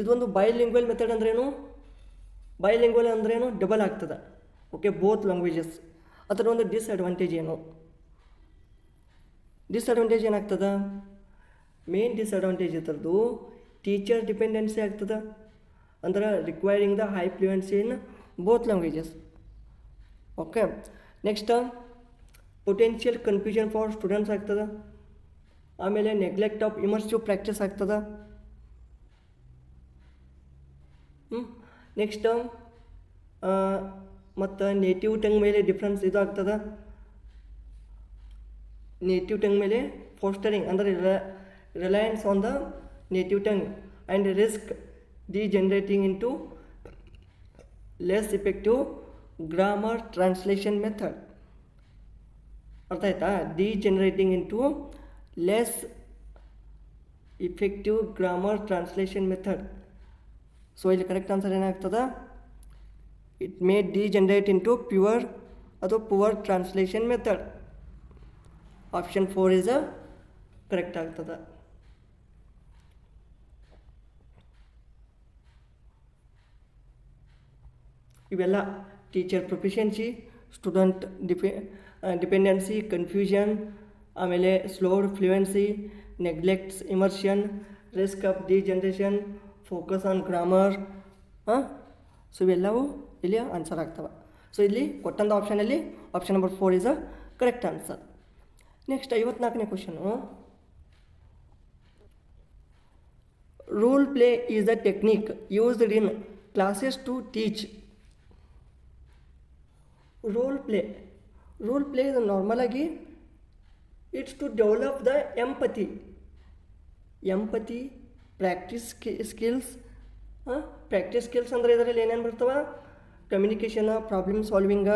ಇದೊಂದು bilingual method ಅಂದ್ರೇನು, bilingual ಅಂದ್ರೇನು, double ಆಗ್ತದೆ. Okay, both languages. ಅದರ ಒಂದು ಡಿಸ್ಅಡ್ವಾಂಟೇಜ್ ಏನು, ಡಿಸ್ಅಡ್ವಾಂಟೇಜ್ ಏನಾಗ್ತದೆ, ಮೇನ್ ಡಿಸ್ಅಡ್ವಾಂಟೇಜ್ ಇದ್ರದ್ದು ಟೀಚರ್ ಡಿಪೆಂಡೆನ್ಸಿ ಆಗ್ತದೆ. ಅಂದ್ರೆ requiring the high fluency in both languages. Okay, next, potential confusion for students ಆಗ್ತದೆ. ಆಮೇಲೆ ನೆಗ್ಲೆಕ್ಟ್ ಆಫ್ ಇಮರ್ಸಿವ್ ಪ್ರಾಕ್ಟೀಸ್ ಆಗ್ತದೆ. ನೆಕ್ಸ್ಟ್, ಮತ್ತು ನೇಟಿವ್ ಟಂಗ್ ಮೇಲೆ ಡಿಫ್ರೆನ್ಸ್ ಇದು ಆಗ್ತದೆ. ನೇಟಿವ್ ಟಂಗ್ ಮೇಲೆ ಫೋಸ್ಟರಿಂಗ್ ಅಂದರೆ reliance on the native tongue and risk degenerating into less effective grammar translation method. ಅರ್ಥ ಆಯ್ತಾ, degenerating into less effective grammar translation method. So ಇಲ್ಲಿ correct answer ಏನಾಗ್ತದೆ, it may degenerate in to pure ಅಥವಾ poor translation method. Option 4 is a correct ಆಗ್ತದೆ. ಇವೆಲ್ಲ teacher proficiency, student dependency, confusion, ಆಮೇಲೆ slowed fluency, neglects immersion, risk of degeneration, focus on grammar. So ಇವೆಲ್ಲವೂ ಇಲ್ಲಿ answer ಆಗ್ತವೆ. So ಇಲ್ಲಿ ಕೊಟ್ಟಂಥ ಆಪ್ಷನಲ್ಲಿ option number 4 is a correct answer. Next 54ನೇ question, role play is the technique used in classes to teach. Role play ಇದು ನಾರ್ಮಲಾಗಿ it's to develop the empathy practice skills. ಅಂದರೆ ಇದರಲ್ಲಿ ಏನೇನು ಬರ್ತವೆ? ಕಮ್ಯುನಿಕೇಷನ್, ಪ್ರಾಬ್ಲಮ್ ಸಾಲ್ವಿಂಗ,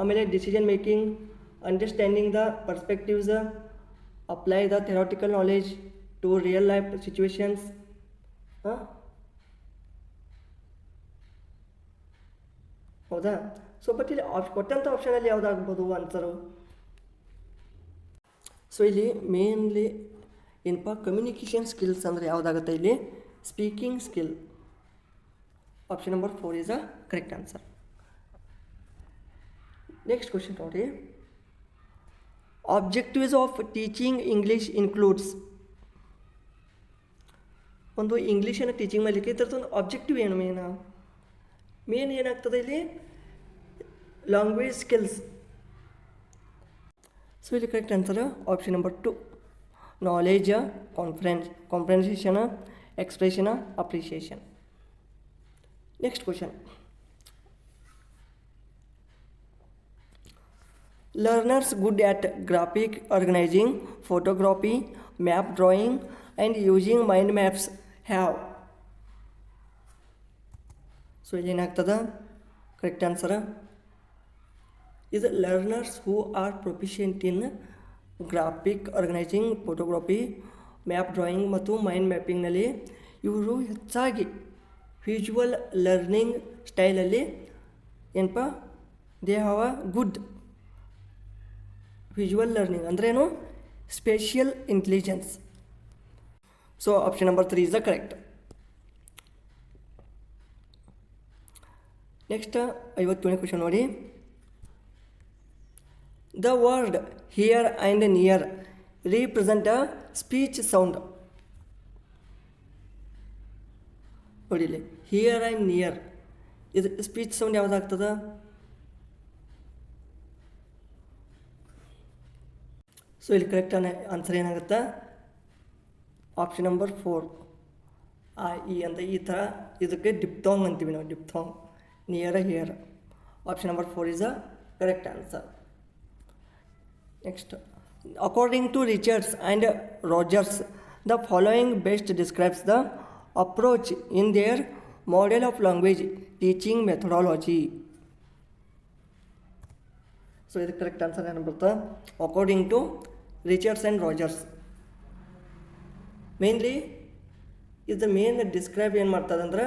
ಆಮೇಲೆ decision making, understanding the perspectives, apply the theoretical knowledge to real life situations. ಹೌದಾ? So but ಇಲ್ಲಿ ಕೊಟ್ಟಂಥ ಆಪ್ಷನಲ್ಲಿ ಯಾವುದಾಗ್ಬೋದು ಆನ್ಸರು? ಸೊ ಇಲ್ಲಿ ಮೇನ್ಲಿ ಏನಪ್ಪ, ಕಮ್ಯುನಿಕೇಷನ್ ಸ್ಕಿಲ್ಸ್ ಅಂದರೆ ಯಾವುದಾಗುತ್ತೆ ಇಲ್ಲಿ? Speaking skill. Option number 4 is a correct answer. Next question ನೋಡಿ, objectives of teaching English includes. ಒಂದು ಇಂಗ್ಲೀಷನ್ನು ಟೀಚಿಂಗ್ ಮಾಡಲಿಕ್ಕೆ ಇದರದೊಂದು ಆಬ್ಜೆಕ್ಟಿವ್ ಏನು? ಮೇನ್ ಏನಾಗ್ತದೆ ಇಲ್ಲಿ? Language skills. ಸೊ ಇಲ್ಲಿ correct answer option number 2, knowledge, comprehension, expression, appreciation. Next question, learners good at graphic organizing, photography, map drawing and using mind maps have. So ಇಲ್ಲಿ ಏನಾಗ್ತದೆ? Correct answer is learners who are proficient in graphic organizing, photography, map drawing ಮತ್ತು mind ಮ್ಯಾಪಿಂಗ್ನಲ್ಲಿ ಇವರು ಹೆಚ್ಚಾಗಿ visual learning ಸ್ಟೈಲಲ್ಲಿ ಏನಪ್ಪ, they have a good visual learning. ಅಂದ್ರೇನು? Spatial intelligence. So option number 3 is the correct. Next 57ನೇ question ನೋಡಿ, the word here and near represent a speech sound. ನೋಡಿಲಿ, ಹಿಯರ್ ಆ್ಯಂಡ್ ನಿಯರ್ ಇದು ಸ್ಪೀಚ್ ಸೌಂಡ್ ಯಾವುದಾಗ್ತದೆ? So ಇಲ್ಲಿ correct answer ಏನಾಗುತ್ತೆ? Option number 4, ಈ ಅಂತ ಈ ಥರ ಇದಕ್ಕೆ ಡಿಪ್ಥಾಂಗ್ ಅಂತೀವಿ ನಾವು, diphthong. Near here. Option number 4 is a correct answer. Next, according to Richards and Rogers, the following best describes the approach in their model of language teaching methodology. So, the correct answer is according to Richards and Rogers. Mainly, is the main describe ಏನು ಮಾಡ್ತದೆ ಅಂದ್ರೆ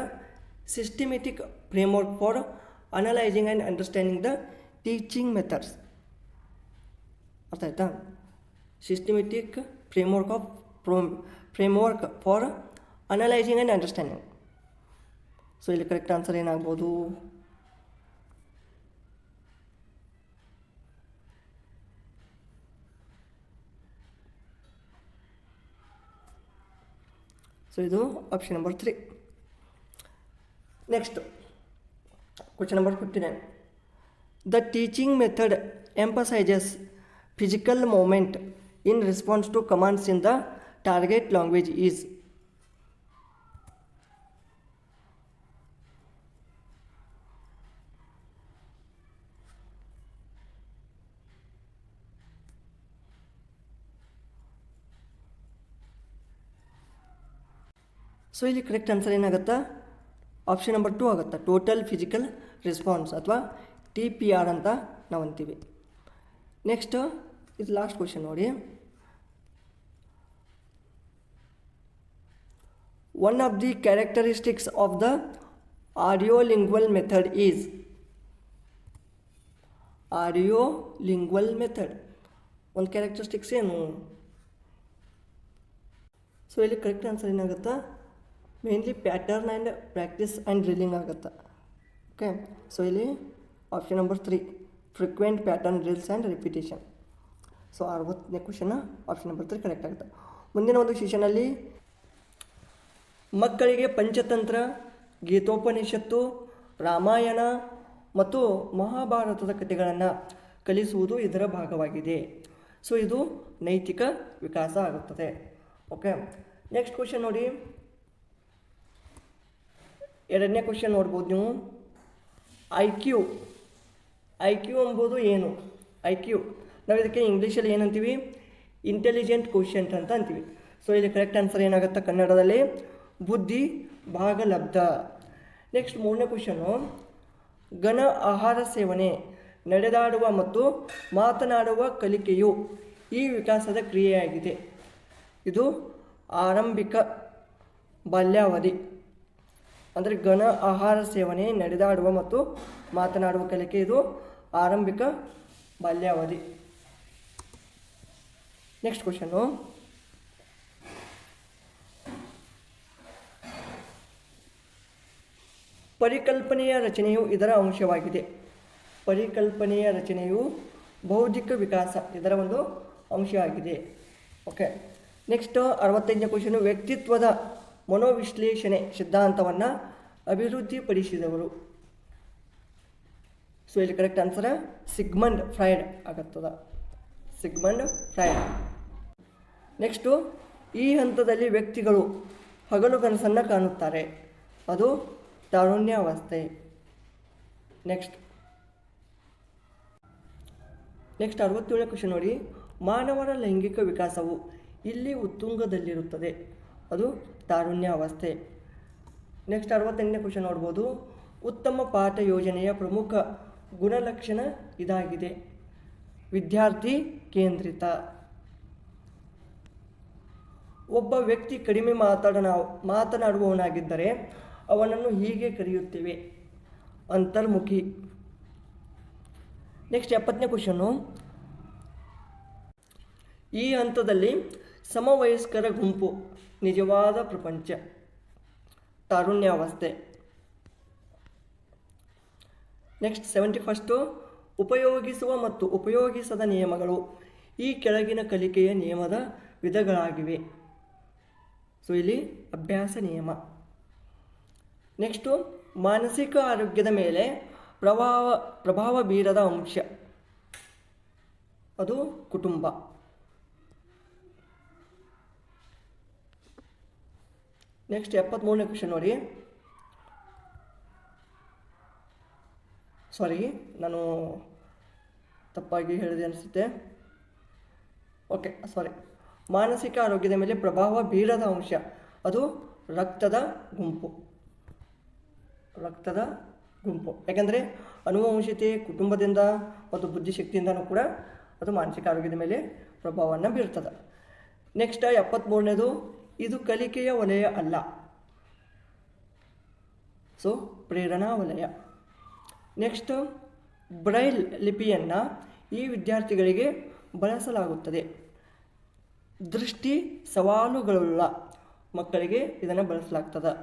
systematic framework for analyzing and understanding the teaching methods. ಅರ್ಥ ಆಯ್ತಾ? Systematic framework for analysing and understanding. So ಇಲ್ಲಿ correct answer ಏನಾಗ್ಬೋದು? So ಇದು option number 3. Next question number 59, the teaching method emphasizes physical movement in response to commands in the target language is. So ಇಲ್ಲಿ correct answer ಏನಾಗುತ್ತಾ? Option number 2 ಆಗುತ್ತೆ, total physical response ಅಥವಾ TPR ಅಂತ ನಾವು ಅಂತೀವಿ. Next ಇದು last question ನೋಡಿ, one of the characteristics of the audiolingual method is. Audiolingual method ಒಂದು ಕ್ಯಾರೆಕ್ಟರಿಸ್ಟಿಕ್ಸ್ ಏನು? ಸೊ ಇಲ್ಲಿ ಕರೆಕ್ಟ್ ಆನ್ಸರ್ ಏನಾಗುತ್ತಾ? Mainly pattern and practice and drilling ಆಗುತ್ತೆ. ಓಕೆ, ಸೊ ಇಲ್ಲಿ option number 3, frequent pattern drills and repetition. So 60ನೇ question option number 3 correct ಆಗುತ್ತೆ. ಮುಂದಿನ ಒಂದು ಸೆಷನಲ್ಲಿ ಮಕ್ಕಳಿಗೆ ಪಂಚತಂತ್ರ, ಗೀತೋಪನಿಷತ್ತು, ರಾಮಾಯಣ ಮತ್ತು ಮಹಾಭಾರತದ ಕಥೆಗಳನ್ನು ಕಲಿಸುವುದು ಇದರ ಭಾಗವಾಗಿದೆ. ಸೊ ಇದು ನೈತಿಕ ವಿಕಾಸ ಆಗುತ್ತದೆ. ಓಕೆ, ನೆಕ್ಸ್ಟ್ ಕ್ವಶನ್ ನೋಡಿ. ಎರಡನೇ ಕ್ವಶನ್ ನೋಡ್ಬೋದು ನೀವು. ಐ ಕ್ಯೂ ಎಂಬುದು ಏನು? ಐ ಕ್ಯೂ ನಾವು ಇದಕ್ಕೆ ಇಂಗ್ಲೀಷಲ್ಲಿ ಏನಂತೀವಿ? ಇಂಟೆಲಿಜೆಂಟ್ ಕ್ವಶಂಟ್ ಅಂತ ಅಂತೀವಿ. ಸೊ ಇಲ್ಲಿ ಕರೆಕ್ಟ್ ಆನ್ಸರ್ ಏನಾಗುತ್ತೆ ಕನ್ನಡದಲ್ಲಿ? ಬುದ್ಧಿ ಭಾಗಲಬ್ಧ. ನೆಕ್ಸ್ಟ್ ಮೂರನೇ ಕ್ವಶನ್ನು, ಘನ ಆಹಾರ ಸೇವನೆ, ನಡೆದಾಡುವ ಮತ್ತು ಮಾತನಾಡುವ ಕಲಿಕೆಯು ಈ ವಿಕಾಸದ ಕ್ರಿಯೆಯಾಗಿದೆ. ಇದು ಆರಂಭಿಕ ಬಾಲ್ಯಾವಧಿ. ಅಂದರೆ ಘನ ಆಹಾರ ಸೇವನೆ, ನಡೆದಾಡುವ ಮತ್ತು ಮಾತನಾಡುವ ಕಲಿಕೆ ಇದು ಆರಂಭಿಕ ಬಾಲ್ಯಾವಧಿ. ನೆಕ್ಸ್ಟ್ ಕ್ವಶನ್ನು, ಪರಿಕಲ್ಪನೆಯ ರಚನೆಯು ಇದರ ಅಂಶವಾಗಿದೆ. ಪರಿಕಲ್ಪನೆಯ ರಚನೆಯು ಬೌದ್ಧಿಕ ವಿಕಾಸ ಇದರ ಒಂದು ಅಂಶ ಆಗಿದೆ. ಓಕೆ, ನೆಕ್ಸ್ಟ್ 65ನೇ ಕ್ವಶನು, ವ್ಯಕ್ತಿತ್ವದ ಮನೋವಿಶ್ಲೇಷಣೆ ಸಿದ್ಧಾಂತವನ್ನು ಅಭಿವೃದ್ಧಿಪಡಿಸಿದವರು. ಸೊ ಇಲ್ಲಿ ಕರೆಕ್ಟ್ ಆನ್ಸರ್ ಸಿಗ್ಮಂಡ್ ಫ್ರಾಯ್ಡ್ ಆಗುತ್ತದ. Sigmund Freud. ನೆಕ್ಸ್ಟು, ಈ ಹಂತದಲ್ಲಿ ವ್ಯಕ್ತಿಗಳು ಹಗಲುಗನಸನ್ನು ಕಾಣುತ್ತಾರೆ. ಅದು ತಾರುಣ್ಯಾವಸ್ಥೆ. ನೆಕ್ಸ್ಟ್ 67ನೇ ಕ್ವಶನ್ ನೋಡಿ. ಮಾನವರ ಲೈಂಗಿಕ ವಿಕಾಸವು ಇಲ್ಲಿ ಉತ್ತುಂಗದಲ್ಲಿರುತ್ತದೆ. ಅದು ತಾರುಣ್ಯಾವಸ್ಥೆ. ನೆಕ್ಸ್ಟ್ 68ನೇ ಕ್ವಶನ್ ನೋಡ್ಬೋದು. ಉತ್ತಮ ಪಾಠ ಯೋಜನೆಯ ಪ್ರಮುಖ ಗುಣಲಕ್ಷಣ ಇದಾಗಿದೆ. ವಿದ್ಯಾರ್ಥಿ ಕೇಂದ್ರಿತ. ಒಬ್ಬ ವ್ಯಕ್ತಿ ಕಡಿಮೆ ಮಾತನಾಡುವವನಾಗಿದ್ದರೆ ಅವನನ್ನು ಹೀಗೆ ಕರೆಯುತ್ತೇವೆ, ಅಂತರ್ಮುಖಿ. ನೆಕ್ಸ್ಟ್ 70ನೇ ಕ್ವಶನ್ನು, ಈ ಹಂತದಲ್ಲಿ ಸಮವಯಸ್ಕರ ಗುಂಪು ನಿಜವಾದ ಪ್ರಪಂಚ, ತಾರುಣ್ಯಾವಸ್ಥೆ. ನೆಕ್ಸ್ಟ್ 71, ಉಪಯೋಗಿಸುವ ಮತ್ತು ಉಪಯೋಗಿಸದ ನಿಯಮಗಳು ಈ ಕೆಳಗಿನ ಕಲಿಕೆಯ ನಿಯಮದ ವಿಧಗಳಾಗಿವೆ. ಸೊ ಇಲ್ಲಿ ಅಭ್ಯಾಸ ನಿಯಮ. ನೆಕ್ಸ್ಟು, ಮಾನಸಿಕ ಆರೋಗ್ಯದ ಮೇಲೆ ಪ್ರಭಾವ ಬೀರದ ಅಂಶ, ಅದು ಕುಟುಂಬ. ನೆಕ್ಸ್ಟ್ 73ನೇ ಕ್ವಶನ್ ನೋಡಿ. ಸಾರಿ, ನಾನು ತಪ್ಪಾಗಿ ಹೇಳಿದೆ ಅನಿಸುತ್ತೆ. ಓಕೆ, ಸಾರಿ. ಮಾನಸಿಕ ಆರೋಗ್ಯದ ಮೇಲೆ ಪ್ರಭಾವ ಬೀರದ ಅಂಶ, ಅದು ರಕ್ತದ ಗುಂಪು. ಯಾಕೆಂದರೆ ಅನುವಂಶಿತೆ, ಕುಟುಂಬದಿಂದ ಮತ್ತು ಬುದ್ಧಿಶಕ್ತಿಯಿಂದನೂ ಕೂಡ ಅದು ಮಾನಸಿಕ ಆರೋಗ್ಯದ ಮೇಲೆ ಪ್ರಭಾವವನ್ನು ಬೀರ್ತದೆ. ನೆಕ್ಸ್ಟ್ 73ನೇದು, ಇದು ಕಲಿಕೆಯ ವಲಯ ಅಲ್ಲ. ಸೊ ಪ್ರೇರಣಾ ವಲಯ. ನೆಕ್ಸ್ಟ್, ಬ್ರೈಲ್ ಲಿಪಿಯನ್ನು ಈ ವಿದ್ಯಾರ್ಥಿಗಳಿಗೆ ಬಳಸಲಾಗುತ್ತದೆ. ದೃಷ್ಟಿ ಸವಾಲುಗಳುಳ್ಳ ಮಕ್ಕಳಿಗೆ ಇದನ್ನು ಬಳಸಲಾಗ್ತದೆ.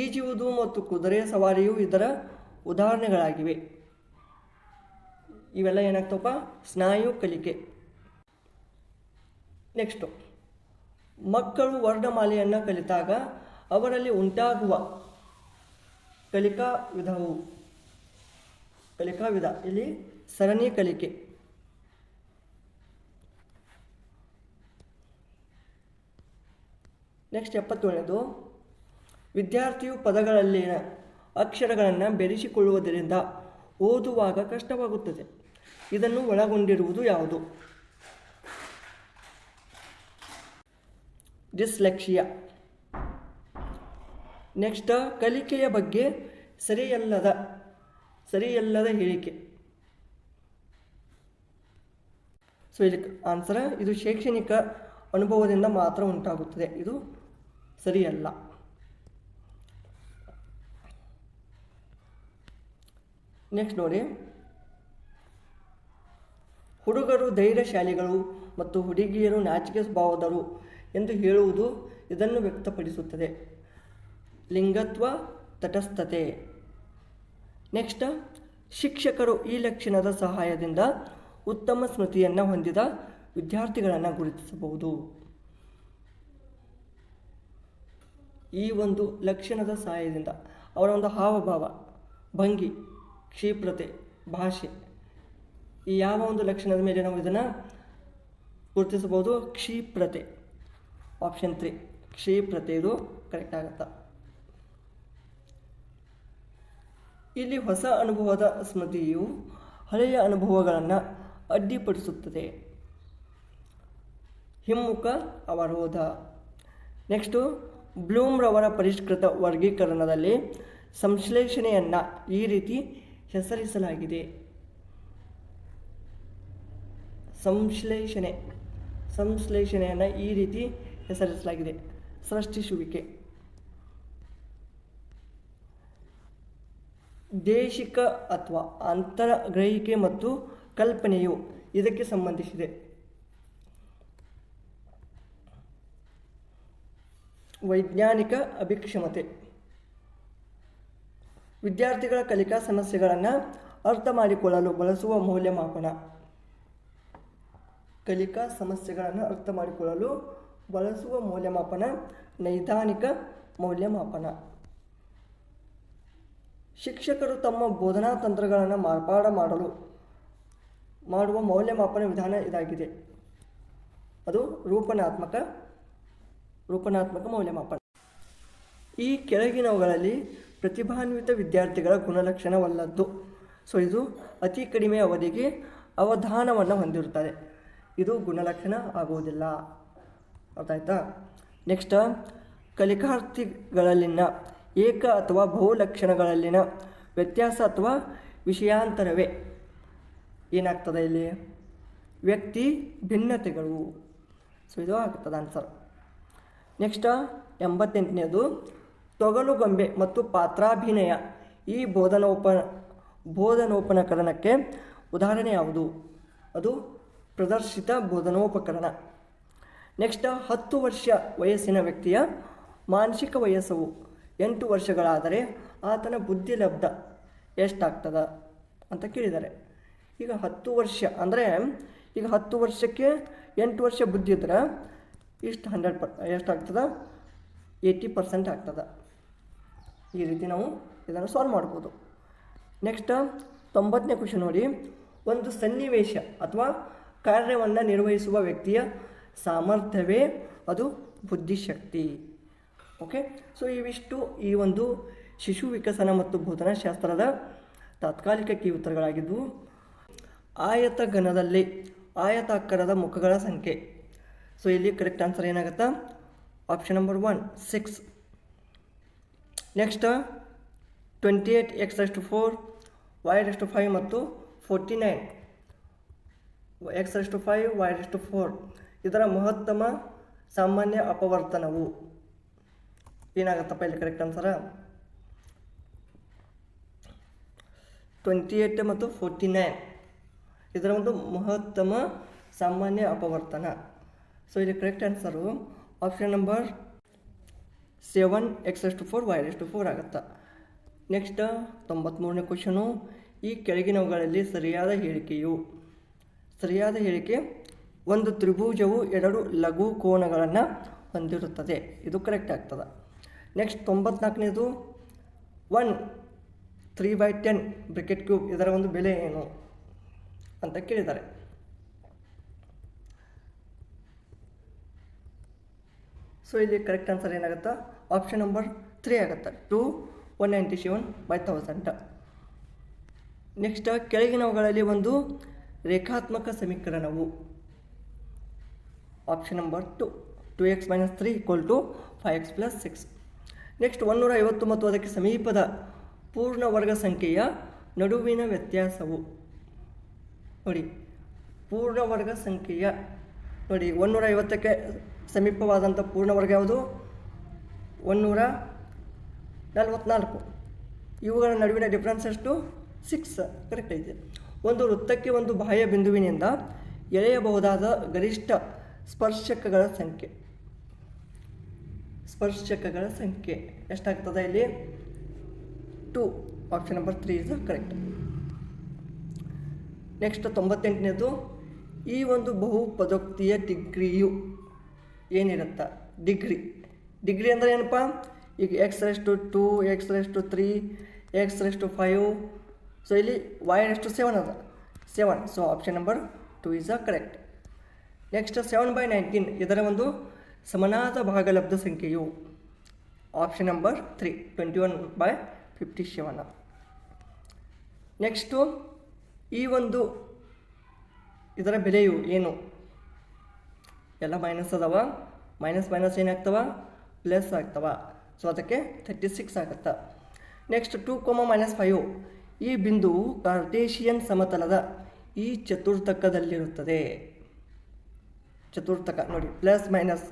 ಈಜುವುದು ಮತ್ತು ಕುದುರೆ ಸವಾರಿಯು ಇದರ ಉದಾಹರಣೆಗಳಾಗಿವೆ. ಇವೆಲ್ಲ ಏನಾಗ್ತವಪ್ಪ? ಸ್ನಾಯು ಕಲಿಕೆ. ನೆಕ್ಸ್ಟು, ಮಕ್ಕಳು ವರ್ಣಮಾಲೆಯನ್ನು ಕಲಿತಾಗ ಅವರಲ್ಲಿ ಉಂಟಾಗುವ ಕಲಿಕಾ ವಿಧ, ಇಲ್ಲಿ ಸರಣಿ ಕಲಿಕೆ. ನೆಕ್ಸ್ಟ್ 77ನೇದು, ವಿದ್ಯಾರ್ಥಿಯು ಪದಗಳಲ್ಲಿನ ಅಕ್ಷರಗಳನ್ನು ಬೆರೆಸಿಕೊಳ್ಳುವುದರಿಂದ ಓದುವಾಗ ಕಷ್ಟವಾಗುತ್ತದೆ. ಇದನ್ನು ಒಳಗೊಂಡಿರುವುದು ಯಾವುದು? ಡಿಸ್ಲೆಕ್ಸಿಯಾ. ನೆಕ್ಸ್ಟ್, ಕಲಿಕೆಯ ಬಗ್ಗೆ ಸರಿಯಲ್ಲದ ಹೇಳಿಕೆ. ಸೊ ಇಲ್ಲಿ ಆನ್ಸರ್, ಇದು ಶೈಕ್ಷಣಿಕ ಅನುಭವದಿಂದ ಮಾತ್ರ ಉಂಟಾಗುತ್ತದೆ, ಇದು ಸರಿಯಲ್ಲ. ನೆಕ್ಸ್ಟ್ ನೋಡಿ, ಹುಡುಗರು ಧೈರ್ಯಶಾಲಿಗಳು ಮತ್ತು ಹುಡುಗಿಯರು ನಾಚಿಕೆ ಸ್ವಭಾವದರು ಎಂದು ಹೇಳುವುದು ಇದನ್ನು ವ್ಯಕ್ತಪಡಿಸುತ್ತದೆ. ಲಿಂಗತ್ವ, ತಟಸ್ಥತೆ. ನೆಕ್ಸ್ಟ್, ಶಿಕ್ಷಕರು ಈ ಲಕ್ಷಣದ ಸಹಾಯದಿಂದ ಉತ್ತಮ ಸ್ಮೃತಿಯನ್ನು ಹೊಂದಿದ ವಿದ್ಯಾರ್ಥಿಗಳನ್ನು ಗುರುತಿಸಬಹುದು. ಈ ಒಂದು ಲಕ್ಷಣದ ಸಹಾಯದಿಂದ ಅವರ ಒಂದು ಹಾವಭಾವ, ಭಂಗಿ, ಕ್ಷಿಪ್ರತೆ, ಭಾಷೆ ಈ ಯಾವ ಒಂದು ಲಕ್ಷಣದ ಮೇಲೆ ನಾವು ಇದನ್ನು ಗುರುತಿಸಬಹುದು? ಕ್ಷಿಪ್ರತೆ. ಆಪ್ಷನ್ 3 ಕ್ಷಿಪ್ರತೆ ಇದು ಕರೆಕ್ಟ್ ಆಗುತ್ತಾ. ಇಲ್ಲಿ ಹೊಸ ಅನುಭವದ ಸ್ಮೃತಿಯು ಹಳೆಯ ಅನುಭವಗಳನ್ನು ಅಡ್ಡಿಪಡಿಸುತ್ತದೆ. ಹಿಮ್ಮುಖ ಅವರೋಧ. ನೆಕ್ಸ್ಟು ಬ್ಲೂಮ್ರವರ ಪರಿಷ್ಕೃತ ವರ್ಗೀಕರಣದಲ್ಲಿ ಸಂಶ್ಲೇಷಣೆಯನ್ನು ಈ ರೀತಿ ಹೆಸರಿಸಲಾಗಿದೆ. ಸಂಶ್ಲೇಷಣೆಯನ್ನು ಈ ರೀತಿ ಹೆಸರಿಸಲಾಗಿದೆ. ಸೃಷ್ಟಿಸುವಿಕೆ. ದೇಶಿಕ ಅಥವಾ ಅಂತರಗ್ರಹಿಕೆ ಮತ್ತು ಕಲ್ಪನೆಯು ಇದಕ್ಕೆ ಸಂಬಂಧಿಸಿದೆ. ವೈಜ್ಞಾನಿಕ ಅಭಿಕ್ಷಮತೆ. ವಿದ್ಯಾರ್ಥಿಗಳ ಕಲಿಕಾ ಸಮಸ್ಯೆಗಳನ್ನು ಅರ್ಥ ಮಾಡಿಕೊಳ್ಳಲು ಬಳಸುವ ಮೌಲ್ಯಮಾಪನ. ಕಲಿಕಾ ಸಮಸ್ಯೆಗಳನ್ನು ಅರ್ಥ ಮಾಡಿಕೊಳ್ಳಲು ಬಳಸುವ ಮೌಲ್ಯಮಾಪನ ನೈದಾನಿಕ ಮೌಲ್ಯಮಾಪನ. ಶಿಕ್ಷಕರು ತಮ್ಮ ಬೋಧನಾ ತಂತ್ರಗಳನ್ನು ಮಾರ್ಪಾಡು ಮಾಡುವ ಮೌಲ್ಯಮಾಪನ ವಿಧಾನ ಇದಾಗಿದೆ. ಅದು ರೂಪನಾತ್ಮಕ ಮೌಲ್ಯಮಾಪನ. ಈ ಕೆಳಗಿನವುಗಳಲ್ಲಿ ಪ್ರತಿಭಾನ್ವಿತ ವಿದ್ಯಾರ್ಥಿಗಳ ಗುಣಲಕ್ಷಣವಲ್ಲದ್ದು. ಸೊ ಇದು ಅತಿ ಕಡಿಮೆ ಅವಧಿಗೆ ಅವಧಾನವನ್ನು ಹೊಂದಿರುತ್ತದೆ. ಇದು ಗುಣಲಕ್ಷಣ ಆಗುವುದಿಲ್ಲ. ಅರ್ಥ ಆಯ್ತಾ? ನೆಕ್ಸ್ಟ್, ಕಲಿಕಾರ್ಥಿಗಳಲ್ಲಿನ ಏಕ ಅಥವಾ ಬಹು ಲಕ್ಷಣಗಳಲ್ಲಿನ ವ್ಯತ್ಯಾಸ ಅಥವಾ ವಿಷಯಾಂತರವೇ ಏನಾಗ್ತದೆ ಇಲ್ಲಿ? ವ್ಯಕ್ತಿ ಭಿನ್ನತೆಗಳು. ಸೊ ಇದು ಆಗ್ತದೆ ಆನ್ಸರ್. ನೆಕ್ಸ್ಟ್ 88ನೇದು ತೊಗಲುಗೊಂಬೆ ಮತ್ತು ಪಾತ್ರಾಭಿನಯ ಈ ಬೋಧನೋಪಕರಣಕ್ಕೆ ಉದಾಹರಣೆ ಯಾವುದು? ಅದು ಪ್ರದರ್ಶಿತ ಬೋಧನೋಪಕರಣ. ನೆಕ್ಸ್ಟ್ 10 ವರ್ಷ ವಯಸ್ಸಿನ ವ್ಯಕ್ತಿಯ ಮಾನಸಿಕ ವಯಸ್ಸು 8 ವರ್ಷಗಳಾದರೆ ಆತನ ಬುದ್ಧಿಲಬ್ಧ ಎಷ್ಟಾಗ್ತದೆ ಅಂತ ಕೇಳಿದ್ದಾರೆ. ಈಗ 10 ವರ್ಷ ಅಂದರೆ ಈಗ 10 ವರ್ಷಕ್ಕೆ 8 ವರ್ಷ ಬುದ್ಧಿ ಇದ್ರೆ ಇಷ್ಟು 100% ಎಷ್ಟಾಗ್ತದೆ? 80% ಆಗ್ತದೆ. ಈ ರೀತಿ ನಾವು ಇದನ್ನು ಸಾಲ್ವ್ ಮಾಡ್ಬೋದು. ನೆಕ್ಸ್ಟ್ 90ನೇ ಕ್ವೆಶ್ಚನ್ ನೋಡಿ. ಒಂದು ಸನ್ನಿವೇಶ ಅಥವಾ ಕಾರ್ಯವನ್ನು ನಿರ್ವಹಿಸುವ ವ್ಯಕ್ತಿಯ ಸಾಮರ್ಥ್ಯವೇ ಅದು ಬುದ್ಧಿಶಕ್ತಿ. ಓಕೆ, ಸೊ ಇವಿಷ್ಟು ಈ ಒಂದು ಶಿಶು ವಿಕಸನ ಮತ್ತು ಬೋಧನಾಶಾಸ್ತ್ರದ ತಾತ್ಕಾಲಿಕ ಕೀ ಉತ್ತರಗಳಾಗಿದ್ದವು. ಆಯತಘನದಲ್ಲಿ ಆಯತಾಕಾರದ ಮುಖಗಳ ಸಂಖ್ಯೆ. ಸೊ ಇಲ್ಲಿ ಕರೆಕ್ಟ್ ಆನ್ಸರ್ ಏನಾಗುತ್ತಾ? Option number 1 6. Next 28x4 y5 ಮತ್ತು 49x5 y4 ಇದರ ಮಹತ್ತಮ ಸಾಮಾನ್ಯ ಅಪವರ್ತನವು ಏನಾಗುತ್ತಪ್ಪ? ಇಲ್ಲಿ ಕರೆಕ್ಟ್ ಆನ್ಸರ 28 ಮತ್ತು 49 ಇದರ ಒಂದು ಮಹತ್ತಮ ಸಾಮಾನ್ಯ ಅಪವರ್ತನ. ಸೊ ಇಲ್ಲಿ correct answer option number 7x4 y4 ಆಗುತ್ತಾ. ನೆಕ್ಸ್ಟ್ 93ನೇ ಕ್ವೆಶ್ಚನು. ಈ ಕೆಳಗಿನವುಗಳಲ್ಲಿ ಸರಿಯಾದ ಹೇಳಿಕೆ ಒಂದು ತ್ರಿಭುಜವು 2 ಲಘು ಕೋನಗಳನ್ನು ಹೊಂದಿರುತ್ತದೆ. ಇದು ಕರೆಕ್ಟ್ ಆಗ್ತದೆ. ನೆಕ್ಸ್ಟ್ 94ನೇದು 1 3/10 ಬ್ರಾಕೆಟ್ ಕ್ಯೂಬ್ ಇದರ ಒಂದು ಬೆಲೆ ಏನು ಅಂತ ಕೇಳಿದ್ದಾರೆ. ಸೊ ಇಲ್ಲಿ ಕರೆಕ್ಟ್ ಆನ್ಸರ್ ಏನಾಗುತ್ತಾ? ಆಪ್ಷನ್ ನಂಬರ್ 3 ಆಗುತ್ತೆ. 2/197/1000. ನೆಕ್ಸ್ಟ್ ಕೆಳಗಿನವುಗಳಲ್ಲಿ ಒಂದು ರೇಖಾತ್ಮಕ ಸಮೀಕರಣವು. Option number 2 2x - 3 = 5x + 6. Next 150 ಮತ್ತು ಅದಕ್ಕೆ ಸಮೀಪದ ಪೂರ್ಣ ವರ್ಗ ಸಂಖ್ಯೆಯ ನಡುವಿನ ವ್ಯತ್ಯಾಸವು. ನೋಡಿ, ಪೂರ್ಣ ವರ್ಗ ಸಂಖ್ಯೆಯ ನೋಡಿ 150ಕ್ಕೆ ಸಮೀಪವಾದಂಥ ಪೂರ್ಣ ವರ್ಗ ಯಾವುದು? 144. ಇವುಗಳ ನಡುವಿನ ಡಿಫ್ರೆನ್ಸ್ ಎಷ್ಟು? 6. ಕರೆಕ್ಟ್ ಐತೆ. ಒಂದು ವೃತ್ತಕ್ಕೆ ಒಂದು ಬಾಹ್ಯ ಬಿಂದುವಿನಿಂದ ಎಳೆಯಬಹುದಾದ ಗರಿಷ್ಠ ಸ್ಪರ್ಶಕಗಳ ಸಂಖ್ಯೆ ಎಷ್ಟಾಗ್ತದೆ ಇಲ್ಲಿ? 2. Option number 3 is correct. Next 98ನೇದು. ಈ ಒಂದು ಬಹುಪದೋಕ್ತಿಯ ಡಿಗ್ರಿಯು ಏನಿರುತ್ತಾ? ಡಿಗ್ರಿ ಅಂದರೆ ಏನಪ್ಪ? ಈಗ x2 x3 x5. ಸೊ ಇಲ್ಲಿ y7 ಅದ. 7. So option number 2 is correct. Next 7/19 ಇದರ ಒಂದು ಸಮನಾದ ಭಾಗಲಬ್ಧ ಸಂಖ್ಯೆಯು ಆಪ್ಷನ್ ನಂಬರ್ 3 21/57. ನೆಕ್ಸ್ಟು ಈ ಒಂದು ಇದರ ಬೆಲೆಯು ಏನು? ಎಲ್ಲ ಮೈನಸ್ ಅದಾವ, ಮೈನಸ್ ಏನಾಗ್ತವ, ಪ್ಲಸ್ ಆಗ್ತವ. ಸೊ ಅದಕ್ಕೆ 36 ಆಗುತ್ತಾ. ನೆಕ್ಸ್ಟ್ 2, -5 ಈ ಬಿಂದುವು ಕಾರ್ಟೇಶಿಯನ್ ಸಮತಲದ ಈ ಚತುರ್ಥಕದಲ್ಲಿರುತ್ತದೆ. ಚತುರ್ಥಕ ನೋಡಿ, ಪ್ಲಸ್ ಮೈನಸ್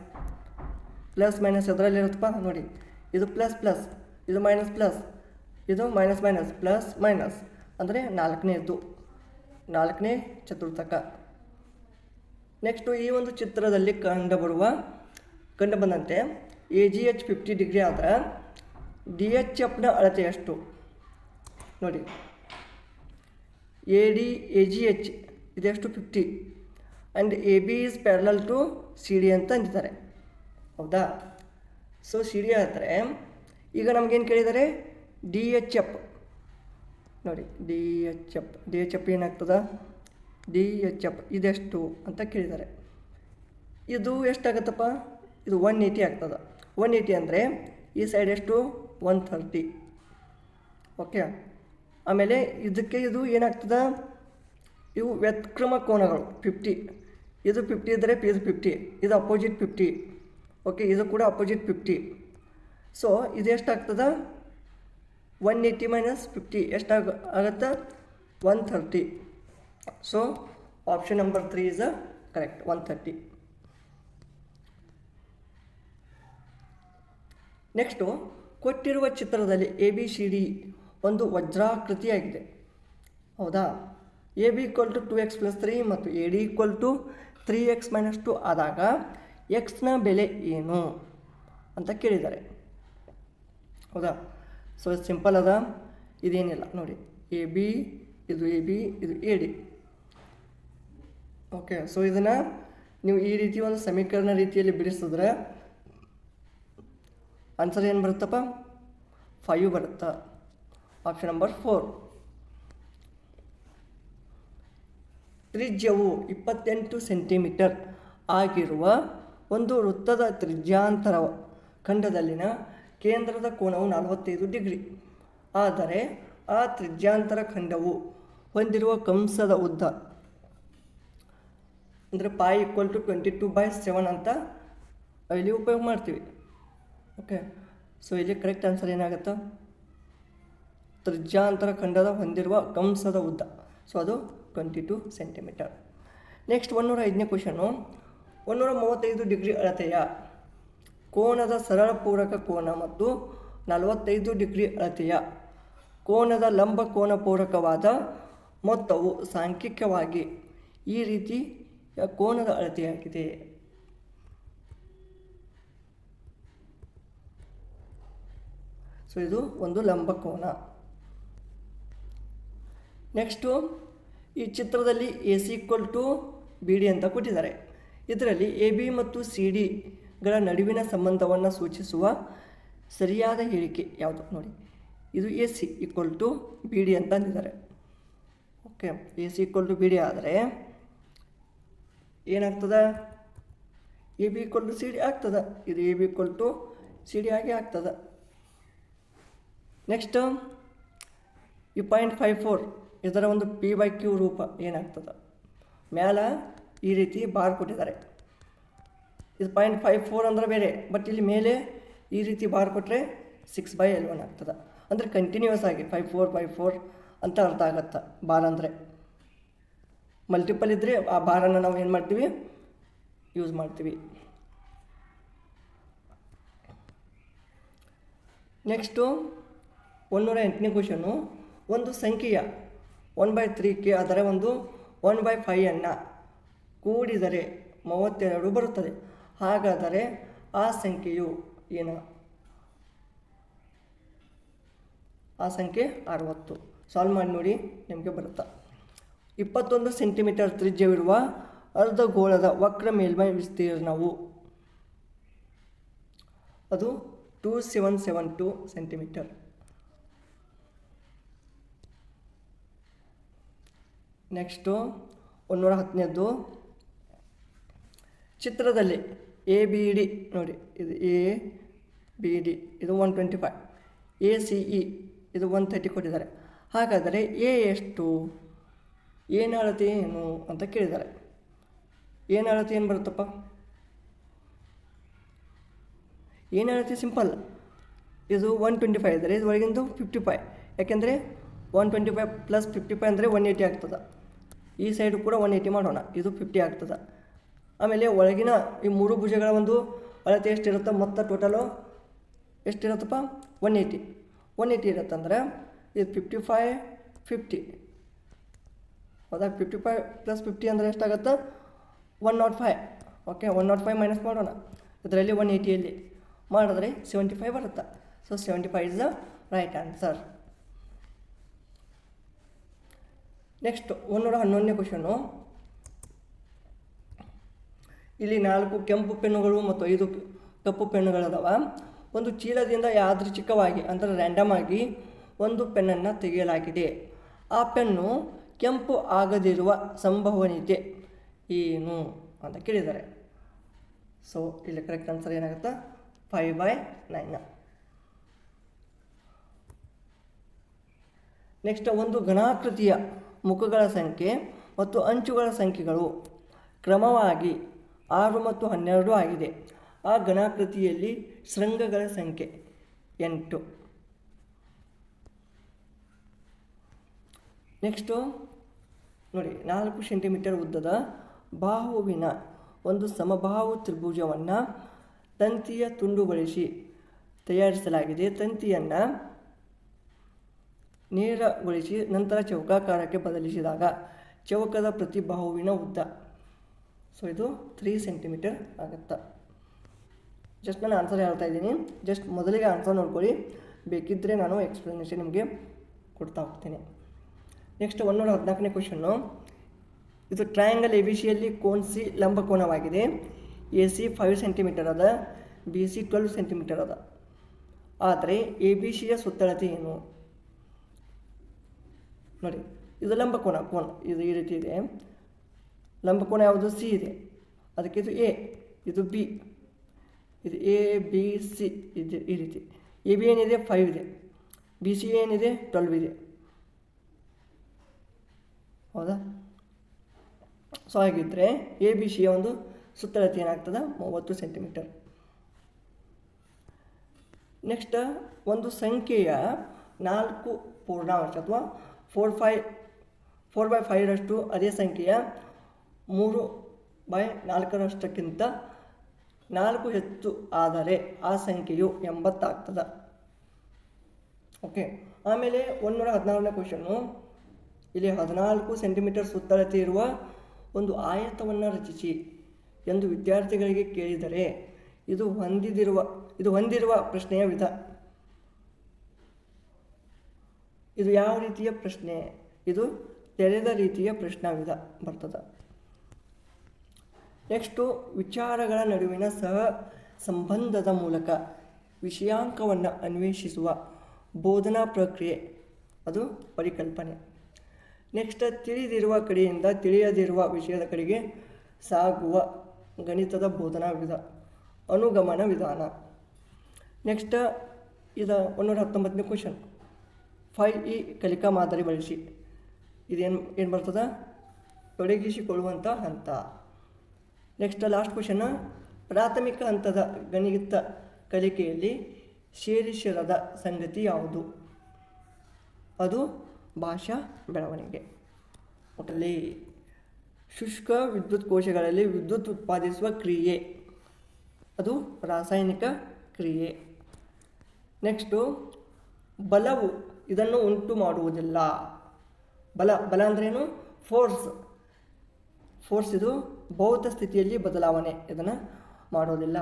ಎದರಲ್ಲಿರುತ್ತಪ್ಪ ನೋಡಿ, ಇದು ಪ್ಲಸ್ ಇದು ಮೈನಸ್ ಇದು ಮೈನಸ್ ಅಂದರೆ ನಾಲ್ಕನೇ ಚತುರ್ಥಕ. ನೆಕ್ಸ್ಟು ಈ ಒಂದು ಚಿತ್ರದಲ್ಲಿ ಕಂಡುಬಂದಂತೆ AGH 50 ಡಿಗ್ರಿ ಆದರೆ DHFನ ಅಳತೆ ಎಷ್ಟು ನೋಡಿ. AGH ಇದೆಷ್ಟು 50 and AB is parallel to CD ಅಂತ ಅಂದಿದ್ದಾರೆ, ಹೌದಾ? ಸೊ CD ಆದರೆ ಈಗ ನಮಗೇನು ಕೇಳಿದ್ದಾರೆ? DHF ನೋಡಿ, DHF ಏನಾಗ್ತದ? DHF ಇದೆಷ್ಟು ಅಂತ ಕೇಳಿದ್ದಾರೆ. ಇದು ಎಷ್ಟಾಗತ್ತಪ್ಪ? ಇದು 180 ಆಗ್ತದೆ. 180 ಅಂದರೆ ಈ ಸೈಡ್ ಎಷ್ಟು? 130. ಓಕೆ. ಆಮೇಲೆ ಇದು ಏನಾಗ್ತದ? ಇವು ವ್ಯತ್ಕ್ರಮ ಕೋನಗಳು 50. ಇದು 50 ಇದ್ದರೆ ಇದು 50, ಇದು ಅಪೋಸಿಟ್ 50. ಓಕೆ, ಇದು ಕೂಡ ಅಪೋಸಿಟ್ 50. ಸೊ ಇದು ಎಷ್ಟಾಗ್ತದ? 180 - 50 ಎಷ್ಟಾಗತ್ತೆ? 130. So option number 3 is correct, 130. Next ಕೊಟ್ಟಿರುವ ಚಿತ್ರದಲ್ಲಿ ABCD ಒಂದು ವಜ್ರಾಕೃತಿಯಾಗಿದೆ, ಹೌದಾ? AB = 2x + 3 ಮತ್ತು AD = 3x - 2 ಆದಾಗ ಎಕ್ಸ್ನ ಬೆಲೆ ಏನು ಅಂತ ಕೇಳಿದ್ದಾರೆ, ಹೌದಾ? ಸೊ ಸಿಂಪಲ್ ಅದ, ಇದೇನಿಲ್ಲ ನೋಡಿ. AB ಇದು AD. ಓಕೆ. ಸೊ ಇದನ್ನು ನೀವು ಈ ರೀತಿ ಒಂದು ಸಮೀಕರಣ ರೀತಿಯಲ್ಲಿ ಬಿಡಿಸಿದ್ರೆ ಆನ್ಸರ್ ಏನು ಬರುತ್ತಪ್ಪ? 5 ಬರುತ್ತಾ. Option number 4. ತ್ರಿಜ್ಯವು 28 ಸೆಂಟಿಮೀಟರ್ ಆಗಿರುವ ಒಂದು ವೃತ್ತದ ತ್ರಿಜ್ಯಾಂತರ ಖಂಡದಲ್ಲಿನ ಕೇಂದ್ರದ ಕೋನವು 45 ಡಿಗ್ರಿ ಆದರೆ ಆ ತ್ರಿಜ್ಯಾಂತರ ಖಂಡವು ಹೊಂದಿರುವ ಕಂಸದ ಉದ್ದ ಅಂದರೆ π = 22/7 ಅಂತ ಇಲ್ಲಿ ಉಪಯೋಗ ಮಾಡ್ತೀವಿ. ಓಕೆ. ಸೊ ಇಲ್ಲಿ ಕರೆಕ್ಟ್ ಆನ್ಸರ್ ಏನಾಗುತ್ತೆ? ತ್ರಿಜ್ಯಾಂತರ ಖಂಡದ ಹೊಂದಿರುವ ಕಂಸದ ಉದ್ದ, ಸೊ ಅದು 22 ಸೆಂಟಿಮೀಟರ್. ನೆಕ್ಸ್ಟ್ 105ನೇ ಕ್ವಶನು. 135 ಡಿಗ್ರಿ ಅಳತೆಯ ಕೋನದ ಸರಳ ಪೂರಕ ಕೋನ ಮತ್ತು 45 ಡಿಗ್ರಿ ಅಳತೆಯ ಕೋನದ ಲಂಬ ಕೋನ ಪೂರಕವಾದ ಮೊತ್ತವು ಸಾಂಖ್ಯಿಕವಾಗಿ ಈ ರೀತಿ ಕೋನದ ಅಳತೆಯಾಗಿದೆ. ಸೊ ಇದು ಒಂದು ಲಂಬ ಕೋನ. ನೆಕ್ಸ್ಟು ಈ ಚಿತ್ರದಲ್ಲಿ AC = BD ಅಂತ ಕೊಟ್ಟಿದ್ದಾರೆ. ಇದರಲ್ಲಿ AB ಮತ್ತು CDಗಳ ನಡುವಿನ ಸಂಬಂಧವನ್ನು ಸೂಚಿಸುವ ಸರಿಯಾದ ಹೇಳಿಕೆ ಯಾವುದು ನೋಡಿ. ಇದು AC = BD ಅಂತ ಅಂದಿದ್ದಾರೆ. ಓಕೆ. AC = BD ಆದರೆ ಏನಾಗ್ತದೆ? AB = CD ಆಗ್ತದೆ. ಇದು AB = CD ಆಗಿ ಆಗ್ತದೆ. ನೆಕ್ಸ್ಟ್ ಈ 0.54 ಇದರ ಒಂದು P/Q ರೂಪ ಏನಾಗ್ತದೆ? ಮ್ಯಾಲೆ ಈ ರೀತಿ ಬಾರ್ ಕೊಟ್ಟಿದ್ದಾರೆ. ಇದು 0.54 ಅಂದರೆ ಬೇರೆ, ಬಟ್ ಇಲ್ಲಿ ಮೇಲೆ ಈ ರೀತಿ ಬಾರ್ ಕೊಟ್ಟರೆ 6/L1 ಆಗ್ತದೆ. ಅಂದರೆ ಕಂಟಿನ್ಯೂಸ್ ಆಗಿ 54 ಅಂತ ಅರ್ಥ ಆಗತ್ತೆ. ಬಾರ್ ಅಂದರೆ ಮಲ್ಟಿಪಲ್ ಇದ್ದರೆ ಆ ಬಾರನ್ನು ನಾವು ಏನು ಮಾಡ್ತೀವಿ? ಯೂಸ್ ಮಾಡ್ತೀವಿ. ನೆಕ್ಸ್ಟು 108ನೇ ಕ್ವಶನು. ಒಂದು ಸಂಖ್ಯೆಯ 1/3ಕ್ಕೆ ಅದರ ಒಂದು 1/5 ಕೂಡಿದರೆ 32 ಬರುತ್ತದೆ. ಹಾಗಾದರೆ ಆ ಸಂಖ್ಯೆಯು ಏನು? ಆ ಸಂಖ್ಯೆ 60. ಸಾಲ್ವ್ ಮಾಡಿ ನೋಡಿ, ನಿಮಗೆ ಬರುತ್ತಾ. 21 ಸೆಂಟಿಮೀಟರ್ ತ್ರಿಜ್ಯವಿರುವ ಅರ್ಧಗೋಳದ ವಕ್ರ ಮೇಲ್ಮೈ ವಿಸ್ತೀರ್ಣವು ಅದು 2772 ಸೆಂಟಿಮೀಟರ್. ನೆಕ್ಸ್ಟು 110ನೇದ್ದು ಚಿತ್ರದಲ್ಲಿ ಎ ಬಿ ಡಿ ನೋಡಿ, ಇದು ಎ ಬಿ ಡಿ ಇದು 125, ಎ ಸಿ ಇ ಇದು 130 ಕೊಟ್ಟಿದ್ದಾರೆ. ಹಾಗಾದರೆ ಎ ಎಷ್ಟು, ಏನು ಅಳತೆ ಏನು ಅಂತ ಕೇಳಿದ್ದಾರೆ. ಏನು ಅಳತೆ ಏನು ಬರುತ್ತಪ್ಪ? ಏನು ಅಳತೆ ಸಿಂಪಲ್, ಇದು 125 ಇದ್ದರೆ ಇದು ಒಳಗಿಂದು 55, ಯಾಕೆಂದರೆ 125 + 55 ಅಂದರೆ 180 ಆಗ್ತದೆ. ಈ ಸೈಡು ಕೂಡ 180 ಮಾಡೋಣ, ಇದು 50 ಆಗ್ತದೆ. ಆಮೇಲೆ ಒಳಗಿನ ಈ 3 ಭುಜಗಳ ಒಂದು ಅಳತೆ ಎಷ್ಟಿರುತ್ತೆ, ಮೊತ್ತ ಟೋಟಲು ಎಷ್ಟಿರುತ್ತಪ್ಪ? 180 ಇರುತ್ತಂದ್ರೆ ಇದು 55 50 ಹೌದಾ. 55 + 50 ಅಂದರೆ ಎಷ್ಟಾಗುತ್ತೆ? 105. ಓಕೆ, 105 ಮೈನಸ್ ಮಾಡೋಣ, ಇದರಲ್ಲಿ 180ಯಲ್ಲಿ ಮಾಡಿದ್ರೆ 75 ಬರುತ್ತೆ. So 75 is the right answer. Next 111ನೇ ಕ್ವಶನು. ಇಲ್ಲಿ 4 ಕೆಂಪು ಪೆನ್ನುಗಳು ಮತ್ತು 5 ಕಪ್ಪು ಪೆನ್ನುಗಳದಾವ. ಒಂದು ಚೀಲದಿಂದ ಯಾದೃಚ್ಛಿಕವಾಗಿ ಅಂದರೆ ರ್ಯಾಂಡಮ್ ಆಗಿ ಒಂದು ಪೆನ್ನನ್ನು ತೆಗೆಯಲಾಗಿದೆ. ಆ ಪೆನ್ನು ಕೆಂಪು ಆಗದಿರುವ ಸಂಭವನೀಯತೆ ಏನು ಅಂತ ಕೇಳಿದ್ದಾರೆ. ಸೊ ಇಲ್ಲಿ ಕರೆಕ್ಟ್ ಆನ್ಸರ್ ಏನಾಗುತ್ತೆ? 5/9. ನೆಕ್ಸ್ಟ್, ಒಂದು ಘನಾಕೃತಿಯ ಮುಖಗಳ ಸಂಖ್ಯೆ ಮತ್ತು ಅಂಚುಗಳ ಸಂಖ್ಯೆಗಳು ಕ್ರಮವಾಗಿ 6 ಮತ್ತು 12 ಆಗಿದೆ. ಆ ಘನಾಕೃತಿಯಲ್ಲಿ ಶೃಂಗಗಳ ಸಂಖ್ಯೆ 8. ನೆಕ್ಸ್ಟು ನೋಡಿ, 4 ಸೆಂಟಿಮೀಟರ್ ಉದ್ದದ ಬಾಹುವಿನ ಒಂದು ಸಮಬಾಹು ತ್ರಿಭುಜವನ್ನು ತಂತಿಯ ತುಂಡುಗೊಳಿಸಿ ತಯಾರಿಸಲಾಗಿದೆ. ತಂತಿಯನ್ನು ನೇರಗೊಳಿಸಿ ನಂತರ ಚೌಕಾಕಾರಕ್ಕೆ ಬದಲಿಸಿದಾಗ ಚೌಕದ ಪ್ರತಿ ಬಾಹುವಿನ ಉದ್ದ, ಸೊ ಇದು 3 ಸೆಂಟಿಮೀಟರ್ ಆಗುತ್ತೆ. ಜಸ್ಟ್ ನಾನು ಆನ್ಸರ್ ಹೇಳ್ತಾ ಇದ್ದೀನಿ, ಜಸ್ಟ್ ಮೊದಲಿಗೆ ಆನ್ಸರ್ ನೋಡ್ಕೊಳ್ಳಿ, ಬೇಕಿದ್ದರೆ ನಾನು ಎಕ್ಸ್ಪ್ಲನೇಷನ್ ನಿಮಗೆ ಕೊಡ್ತಾ ಹೋಗ್ತೀನಿ. ನೆಕ್ಸ್ಟ್ 114ನೇ ಕ್ವಶನ್ನು. ಇದು ಟ್ರಯಾಂಗಲ್ ಎ ಬಿ ಸಿಯಲ್ಲಿ ಕೋನ್ ಸಿ ಲಂಬಕೋನವಾಗಿದೆ. ಎ ಸಿ 5 ಸೆಂಟಿಮೀಟರ್ ಅದ, ಬಿ ಸಿ 12 ಸೆಂಟಿಮೀಟರ್ ಅದ. ಆದರೆ ಎ ಬಿ ಸಿಯ ಸುತ್ತಳತೆ ಏನು ನೋಡಿ. ಇದು ಲಂಬಕೋನ, ಕೋನ ಇದು ಈ ರೀತಿ ಇದೆ. ಲಂಬಕೋನ ಯಾವುದು? ಸಿ ಇದೆ, ಅದಕ್ಕೆ ಇದು ಎ, ಇದು ಬಿ, ಇದು ಎ ಬಿ ಸಿ ಇದೆ ಈ ರೀತಿ. ಎ ಬಿ ಏನಿದೆ? 5 ಇದೆ. ಬಿ ಸಿ ಏನಿದೆ? 12 ಇದೆ. ಹೌದಾ? ಸೊ ಹಾಗಿದ್ದರೆ ಎ ಬಿ ಸಿಯ ಒಂದು ಸುತ್ತಳತೆ ಏನಾಗ್ತದೆ? 30 ಸೆಂಟಿಮೀಟರ್. ನೆಕ್ಸ್ಟ್, ಒಂದು ಸಂಖ್ಯೆಯ 4 ಪೂರ್ಣಾಂಶ ಅಥವಾ 4/5ರಷ್ಟು ಅದೇ ಸಂಖ್ಯೆಯ 3/4ರಷ್ಟಕ್ಕಿಂತ 4 ಹೆಚ್ಚು ಆದರೆ ಆ ಸಂಖ್ಯೆಯು 80 ಆಗ್ತದೆ. ಓಕೆ, ಆಮೇಲೆ 114ನೇ ಕ್ವಶನ್ನು. ಇಲ್ಲಿ 14 ಸೆಂಟಿಮೀಟರ್ ಸುತ್ತಳತೆ ಇರುವ ಒಂದು ಆಯತವನ್ನು ರಚಿಸಿ ಎಂದು ವಿದ್ಯಾರ್ಥಿಗಳಿಗೆ ಕೇಳಿದರೆ ಇದು ಹೊಂದಿರುವ ಪ್ರಶ್ನೆಯ ವಿಧ. ಇದು ಯಾವ ರೀತಿಯ ಪ್ರಶ್ನೆ? ಇದು ತೆರೆದ ರೀತಿಯ ಪ್ರಶ್ನಾ ವಿಧ ಬರ್ತದೆ. ನೆಕ್ಸ್ಟು, ವಿಚಾರಗಳ ನಡುವಿನ ಸಹ ಸಂಬಂಧದ ಮೂಲಕ ವಿಷಯಾಂಕವನ್ನು ಅನ್ವೇಷಿಸುವ ಬೋಧನಾ ಪ್ರಕ್ರಿಯೆ, ಅದು ಪರಿಕಲ್ಪನೆ. ನೆಕ್ಸ್ಟ್, ತಿಳಿದಿರುವ ಕಡೆಯಿಂದ ತಿಳಿಯದಿರುವ ವಿಷಯದ ಕಡೆಗೆ ಸಾಗುವ ಗಣಿತದ ಬೋಧನಾ ವಿಧ, ಅನುಗಮನ ವಿಧಾನ. ನೆಕ್ಸ್ಟ್, ಇದು 119ನೇ ಕ್ವಶನ್. 5E ಕಲಿಕಾ ಮಾದರಿ ಬಳಸಿ ಏನು ಬರ್ತದೆ? ತೊಡಗಿಸಿಕೊಳ್ಳುವಂಥ ಹಂತ. Next last question. ಪ್ರಾಥಮಿಕ ಹಂತದ ಗಣಿತ ಕಲಿಕೆಯಲ್ಲಿ ಸೇರಿಸಿರದ ಸಂಗತಿ ಯಾವುದು? ಅದು ಭಾಷಾ ಬೆಳವಣಿಗೆ. ಒಟ್ಟಲ್ಲಿ ಶುಷ್ಕ ವಿದ್ಯುತ್ ಕೋಶಗಳಲ್ಲಿ ವಿದ್ಯುತ್ ಉತ್ಪಾದಿಸುವ ಕ್ರಿಯೆ, ಅದು ರಾಸಾಯನಿಕ ಕ್ರಿಯೆ. ನೆಕ್ಸ್ಟು, ಬಲವು ಇದನ್ನು ಉಂಟು ಮಾಡುವುದಿಲ್ಲ. ಬಲ ಅಂದ್ರೇನು? ಫೋರ್ಸ್ ಇದು ಭೌತ ಸ್ಥಿತಿಯಲ್ಲಿ ಬದಲಾವಣೆ ಇದನ್ನು ಮಾಡೋದಿಲ್ಲ.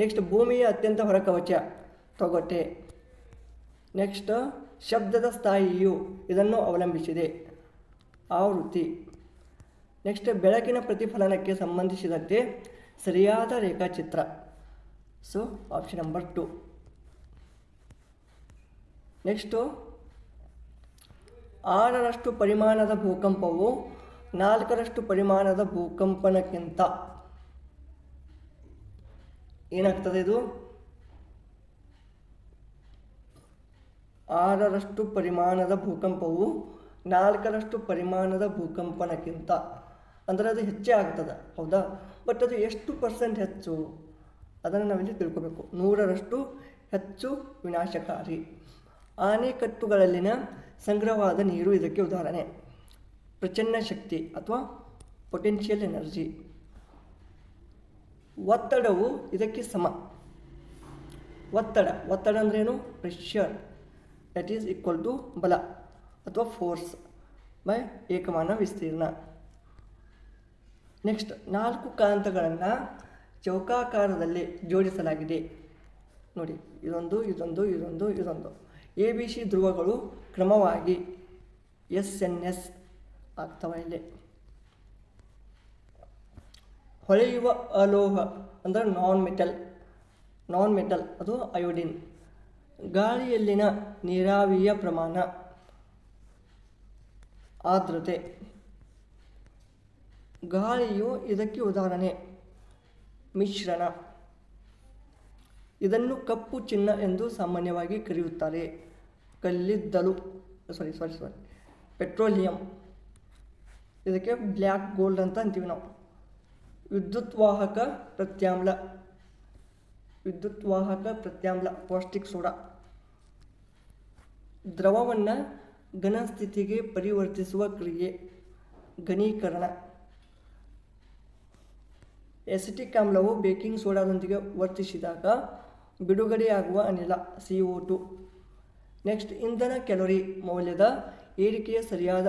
ನೆಕ್ಸ್ಟ್, ಭೂಮಿಯ ಅತ್ಯಂತ ಹೊರಕವಚ ತೊಗಟೆ. ನೆಕ್ಸ್ಟ್, ಶಬ್ದದ ಸ್ಥಾಯಿಯು ಇದನ್ನು ಅವಲಂಬಿಸಿದೆ, ಆವೃತ್ತಿ. ನೆಕ್ಸ್ಟ್, ಬೆಳಕಿನ ಪ್ರತಿಫಲನಕ್ಕೆ ಸಂಬಂಧಿಸಿದಂತೆ ಸರಿಯಾದ ರೇಖಾಚಿತ್ರ, ಸೊ ಆಪ್ಷನ್ ನಂಬರ್ 2. ನೆಕ್ಸ್ಟು, 6ರಷ್ಟು ಪರಿಮಾಣದ ಭೂಕಂಪವು 4ರಷ್ಟು ಪರಿಮಾಣದ ಭೂಕಂಪನಕ್ಕಿಂತ ಏನಾಗ್ತದೆ ಇದು 6ರಷ್ಟು ಪರಿಮಾಣದ ಭೂಕಂಪವು 4ರಷ್ಟು ಪರಿಮಾಣದ ಭೂಕಂಪನಕ್ಕಿಂತ ಅಂದರೆ ಅದು ಹೆಚ್ಚೇ ಆಗ್ತದೆ, ಹೌದಾ? ಬಟ್ ಅದು ಎಷ್ಟು % ಹೆಚ್ಚು ಅದನ್ನು ನಾವಿಲ್ಲಿ ತಿಳ್ಕೋಬೇಕು. 100ರಷ್ಟು ಹೆಚ್ಚು ವಿನಾಶಕಾರಿ. ಆಣೆಕಟ್ಟುಗಳಲ್ಲಿನ ಸಂಗ್ರಹವಾದ ನೀರು ಇದಕ್ಕೆ ಉದಾಹರಣೆ. ಪ್ರಚಂಡ ಶಕ್ತಿ ಅಥವಾ ಪೊಟೆನ್ಷಿಯಲ್ ಎನರ್ಜಿ. ಒತ್ತಡವು ಇದಕ್ಕೆ ಸಮ. ಒತ್ತಡ ಅಂದ್ರೇನು? Pressure that is equal to ಬಲ ಅಥವಾ ಫೋರ್ಸ್ ಬೈ ಏಕಮಾನ ವಿಸ್ತೀರ್ಣ. ನೆಕ್ಸ್ಟ್, 4 ಕಾಂತಗಳನ್ನು ಚೌಕಾಕಾರದಲ್ಲಿ ಜೋಡಿಸಲಾಗಿದೆ. ನೋಡಿ, ಇದೊಂದು ABC ಧ್ರುವಗಳು ಕ್ರಮವಾಗಿ SNS ಆಗ್ತವೆ. ಇಲ್ಲಿ ಹೊಳೆಯುವ ಅಲೋಹ ಅಂದರೆ ನಾನ್ ಮೆಟಲ್ ಅದು ಅಯೋಡಿನ್. ಗಾಳಿಯಲ್ಲಿನ ನೀರಾವಿಯ ಪ್ರಮಾಣ, ಆರ್ದ್ರತೆ. ಗಾಳಿಯು ಇದಕ್ಕೆ ಉದಾಹರಣೆ. ಮಿಶ್ರಣ. ಇದನ್ನು ಕಪ್ಪು ಚಿನ್ನ ಎಂದು ಸಾಮಾನ್ಯವಾಗಿ ಕರೆಯುತ್ತಾರೆ. ಕಲ್ಲಿದ್ದಲು ಪೆಟ್ರೋಲಿಯಂ, ಇದಕ್ಕೆ ಬ್ಲ್ಯಾಕ್ ಗೋಲ್ಡ್ ಅಂತ ಅಂತೀವಿ ನಾವು. ವಿದ್ಯುತ್ವಾಹಕ ಪ್ರತ್ಯಾಮ್ಲ ಪೌಷ್ಟಿಕ್ ಸೋಡಾ. ದ್ರವವನ್ನು ಘನ ಸ್ಥಿತಿಗೆ ಪರಿವರ್ತಿಸುವ ಕ್ರಿಯೆ ಘನೀಕರಣ. ಎಸಿಟಿಕ್ ಆಮ್ಲವು ಬೇಕಿಂಗ್ ಸೋಡಾದೊಂದಿಗೆ ವರ್ತಿಸಿದಾಗ ಬಿಡುಗಡೆಯಾಗುವ ಅನಿಲ CO2. ನೆಕ್ಸ್ಟ್, ಇಂಧನ ಕ್ಯಾಲೋರಿ ಮೌಲ್ಯದ ಏರಿಕೆಯ ಸರಿಯಾದ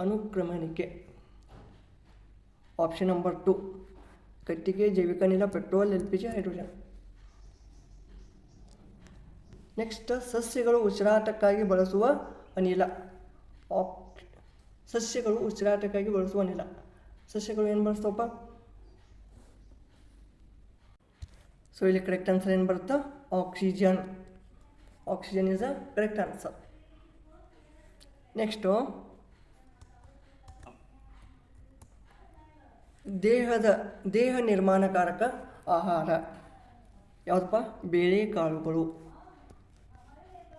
ಅನುಕ್ರಮಣಿಕೆ. ಆಪ್ಷನ್ ನಂಬರ್ 2 ಕಟ್ಟಿಗೆ, ಜೈವಿಕ ಅನಿಲ, ಪೆಟ್ರೋಲ್, LPG, ಹೈಡ್ರೋಜನ್. ನೆಕ್ಸ್ಟ್, ಸಸ್ಯಗಳು ಉಸಿರಾಟಕ್ಕಾಗಿ ಬಳಸುವ ಅನಿಲ. ಸಸ್ಯಗಳು ಏನು ಬಳಸ್ತವಪ್ಪ? ಸೊ ಇಲ್ಲಿ ಕರೆಕ್ಟ್ ಆನ್ಸರ್ ಏನು ಬರುತ್ತಾ? Oxygen is a correct answer. Next, ದೇಹ ನಿರ್ಮಾಣಕಾರಕ ಆಹಾರ ಯಾವುದಪ್ಪ? ಬೇಳೆಕಾಳುಗಳು.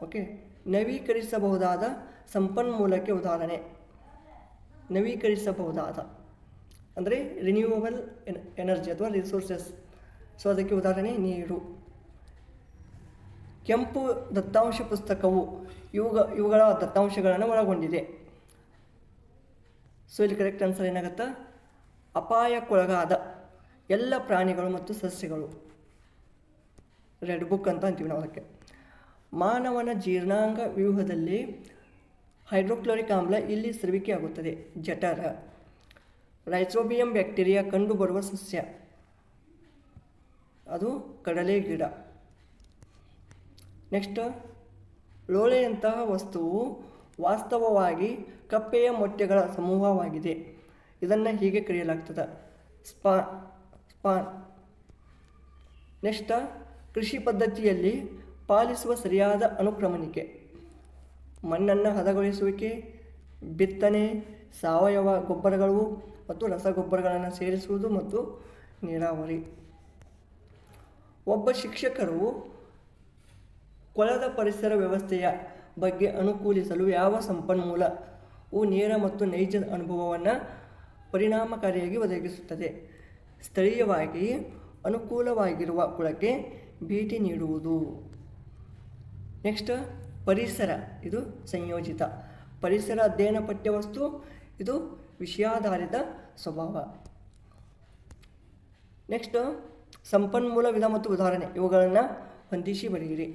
ಓಕೆ. ನವೀಕರಿಸಬಹುದಾದ ಸಂಪನ್ಮೂಲಕ್ಕೆ ಉದಾಹರಣೆ. ನವೀಕರಿಸಬಹುದಾದ ಅಂದರೆ ರಿನ್ಯೂವಬಲ್ ಎನರ್ಜಿ ಅಥವಾ ರಿಸೋರ್ಸಸ್. ಸೊ ಅದಕ್ಕೆ ಉದಾಹರಣೆ ನೀರು. ಕೆಂಪು ದತ್ತಾಂಶ ಪುಸ್ತಕವು ಇವುಗಳ ದತ್ತಾಂಶಗಳನ್ನು ಒಳಗೊಂಡಿದೆ. ಸೊ ಇಲ್ಲಿ ಕರೆಕ್ಟ್ ಆನ್ಸರ್ ಏನಾಗುತ್ತಾ? ಅಪಾಯಕ್ಕೊಳಗಾದ ಎಲ್ಲ ಪ್ರಾಣಿಗಳು ಮತ್ತು ಸಸ್ಯಗಳು. ರೆಡ್ ಬುಕ್ ಅಂತ ಅಂತೀವಿ ನಾವು ಅದಕ್ಕೆ. ಮಾನವನ ಜೀರ್ಣಾಂಗ ವ್ಯೂಹದಲ್ಲಿ ಹೈಡ್ರೋಕ್ಲೋರಿಕ್ ಆಮ್ಲ ಇಲ್ಲಿ ಸ್ರವಿಕೆ ಆಗುತ್ತದೆ. ಜಠರ. ರೈಸೋಬಿಯಂ ಬ್ಯಾಕ್ಟೀರಿಯಾ ಕಂಡುಬರುವ ಸಸ್ಯ ಅದು ಕಡಲೆ ಗಿಡ. ನೆಕ್ಸ್ಟ್, ಲೋಳೆಯಂತಹ ವಸ್ತುವು ವಾಸ್ತವವಾಗಿ ಕಪ್ಪೆಯ ಮೊಟ್ಟೆಗಳ ಸಮೂಹವಾಗಿದೆ. ಇದನ್ನು ಹೀಗೆ ಕರೆಯಲಾಗ್ತದೆ, ಸ್ಪಾನ್. ನೆಕ್ಸ್ಟ್, ಕೃಷಿ ಪದ್ಧತಿಯಲ್ಲಿ ಪಾಲಿಸುವ ಸರಿಯಾದ ಅನುಕ್ರಮಣಿಕೆ. ಮಣ್ಣನ್ನು ಹದಗೊಳಿಸುವಿಕೆ, ಬಿತ್ತನೆ, ಸಾವಯವ ಗೊಬ್ಬರಗಳು ಮತ್ತು ರಸಗೊಬ್ಬರಗಳನ್ನು ಸೇರಿಸುವುದು ಮತ್ತು ನೀರಾವರಿ. ಒಬ್ಬ ಶಿಕ್ಷಕರು ಕೊಳದ ಪರಿಸರ ವ್ಯವಸ್ಥೆಯ ಬಗ್ಗೆ ಅನುಕೂಲಿಸಲು ಯಾವ ಸಂಪನ್ಮೂಲವು ನೇರ ಮತ್ತು ನೈಜ ಅನುಭವವನ್ನು ಪರಿಣಾಮಕಾರಿಯಾಗಿ ಒದಗಿಸುತ್ತದೆ? ಸ್ಥಳೀಯವಾಗಿ ಅನುಕೂಲವಾಗಿರುವ ಕೊಳಕ್ಕೆ ಭೇಟಿ ನೀಡುವುದು. ನೆಕ್ಸ್ಟ್, ಪರಿಸರ ಇದು ಸಂಯೋಜಿತ. ಪರಿಸರ ಅಧ್ಯಯನ ಪಠ್ಯವಸ್ತು ಇದು ವಿಷಯಾಧಾರಿತ ಸ್ವಭಾವ. ನೆಕ್ಸ್ಟ್, ಸಂಪನ್ಮೂಲ ವಿಧ ಮತ್ತು ಉದಾಹರಣೆ ಇವುಗಳನ್ನು ಹೊಂದಿಸಿ ಬರೆಯಿರಿ.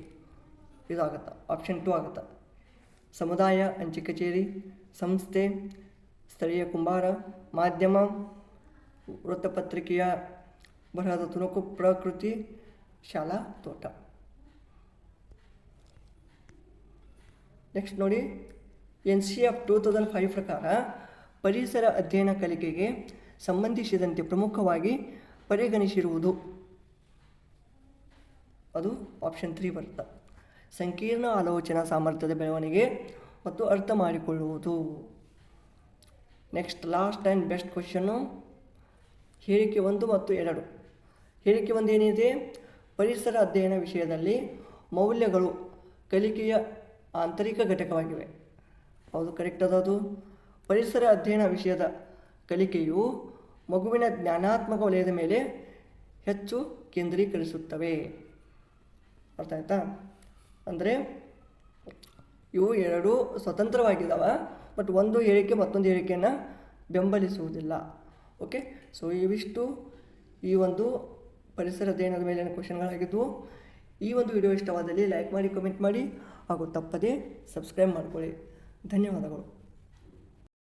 ಇದಾಗುತ್ತಾ ಆಪ್ಷನ್ 2 ಆಗುತ್ತಾ. ಸಮುದಾಯ, ಅಂಚೆ ಕಚೇರಿ, ಸಂಸ್ಥೆ, ಸ್ಥಳೀಯ ಕುಂಬಾರ, ಮಾಧ್ಯಮ, ವೃತ್ತಪತ್ರಿಕೆಯ ಬರಹದ ತುಣುಕು, ಪ್ರಕೃತಿ, ಶಾಲಾ ತೋಟ. ನೆಕ್ಸ್ಟ್ ನೋಡಿ, NCF 2005 ಪ್ರಕಾರ ಪರಿಸರ ಅಧ್ಯಯನ ಕಲಿಕೆಗೆ ಸಂಬಂಧಿಸಿದಂತೆ ಪ್ರಮುಖವಾಗಿ ಪರಿಗಣಿಸಿರುವುದು ಅದು ಆಪ್ಷನ್ 3 ಬರುತ್ತೆ. ಸಂಕೀರ್ಣ ಆಲೋಚನಾ ಸಾಮರ್ಥ್ಯದ ಬೆಳವಣಿಗೆ ಮತ್ತು ಅರ್ಥ ಮಾಡಿಕೊಳ್ಳುವುದು. Next last and best question ಹೇಳಿಕೆ 1 ಮತ್ತು 2. ಹೇಳಿಕೆ 1 ಏನಿದೆ, ಪರಿಸರ ಅಧ್ಯಯನ ವಿಷಯದಲ್ಲಿ ಮೌಲ್ಯಗಳು ಕಲಿಕೆಯ ಆಂತರಿಕ ಘಟಕವಾಗಿವೆ. ಹೌದು, ಕರೆಕ್ಟ್ ಅದದು. ಪರಿಸರ ಅಧ್ಯಯನ ವಿಷಯದ ಕಲಿಕೆಯು ಮಗುವಿನ ಜ್ಞಾನಾತ್ಮಕ ವಲಯದ ಮೇಲೆ ಹೆಚ್ಚು ಕೇಂದ್ರೀಕರಿಸುತ್ತವೆ. ಅರ್ಥ ಆಯ್ತಾ? ಅಂದರೆ ಇವು ಎರಡೂ ಸ್ವತಂತ್ರವಾಗಿದ್ದಾವೆ, ಬಟ್ ಒಂದು ಹೇಳಿಕೆ ಮತ್ತೊಂದು ಹೇಳಿಕೆಯನ್ನು ಬೆಂಬಲಿಸುವುದಿಲ್ಲ. ಓಕೆ, ಸೊ ಇವಿಷ್ಟು ಈ ಒಂದು ಪರಿಸರ ಅಧ್ಯಯನದ ಮೇಲಿನ ಕ್ವಶನ್ಗಳಾಗಿದ್ದವು. ಈ ಒಂದು ವಿಡಿಯೋ ಇಷ್ಟವಾದಲ್ಲಿ ಲೈಕ್ ಮಾಡಿ, ಕಮೆಂಟ್ ಮಾಡಿ ಹಾಗೂ ತಪ್ಪದೇ ಸಬ್ಸ್ಕ್ರೈಬ್ ಮಾಡಿಕೊಳ್ಳಿ. ಧನ್ಯವಾದಗಳು.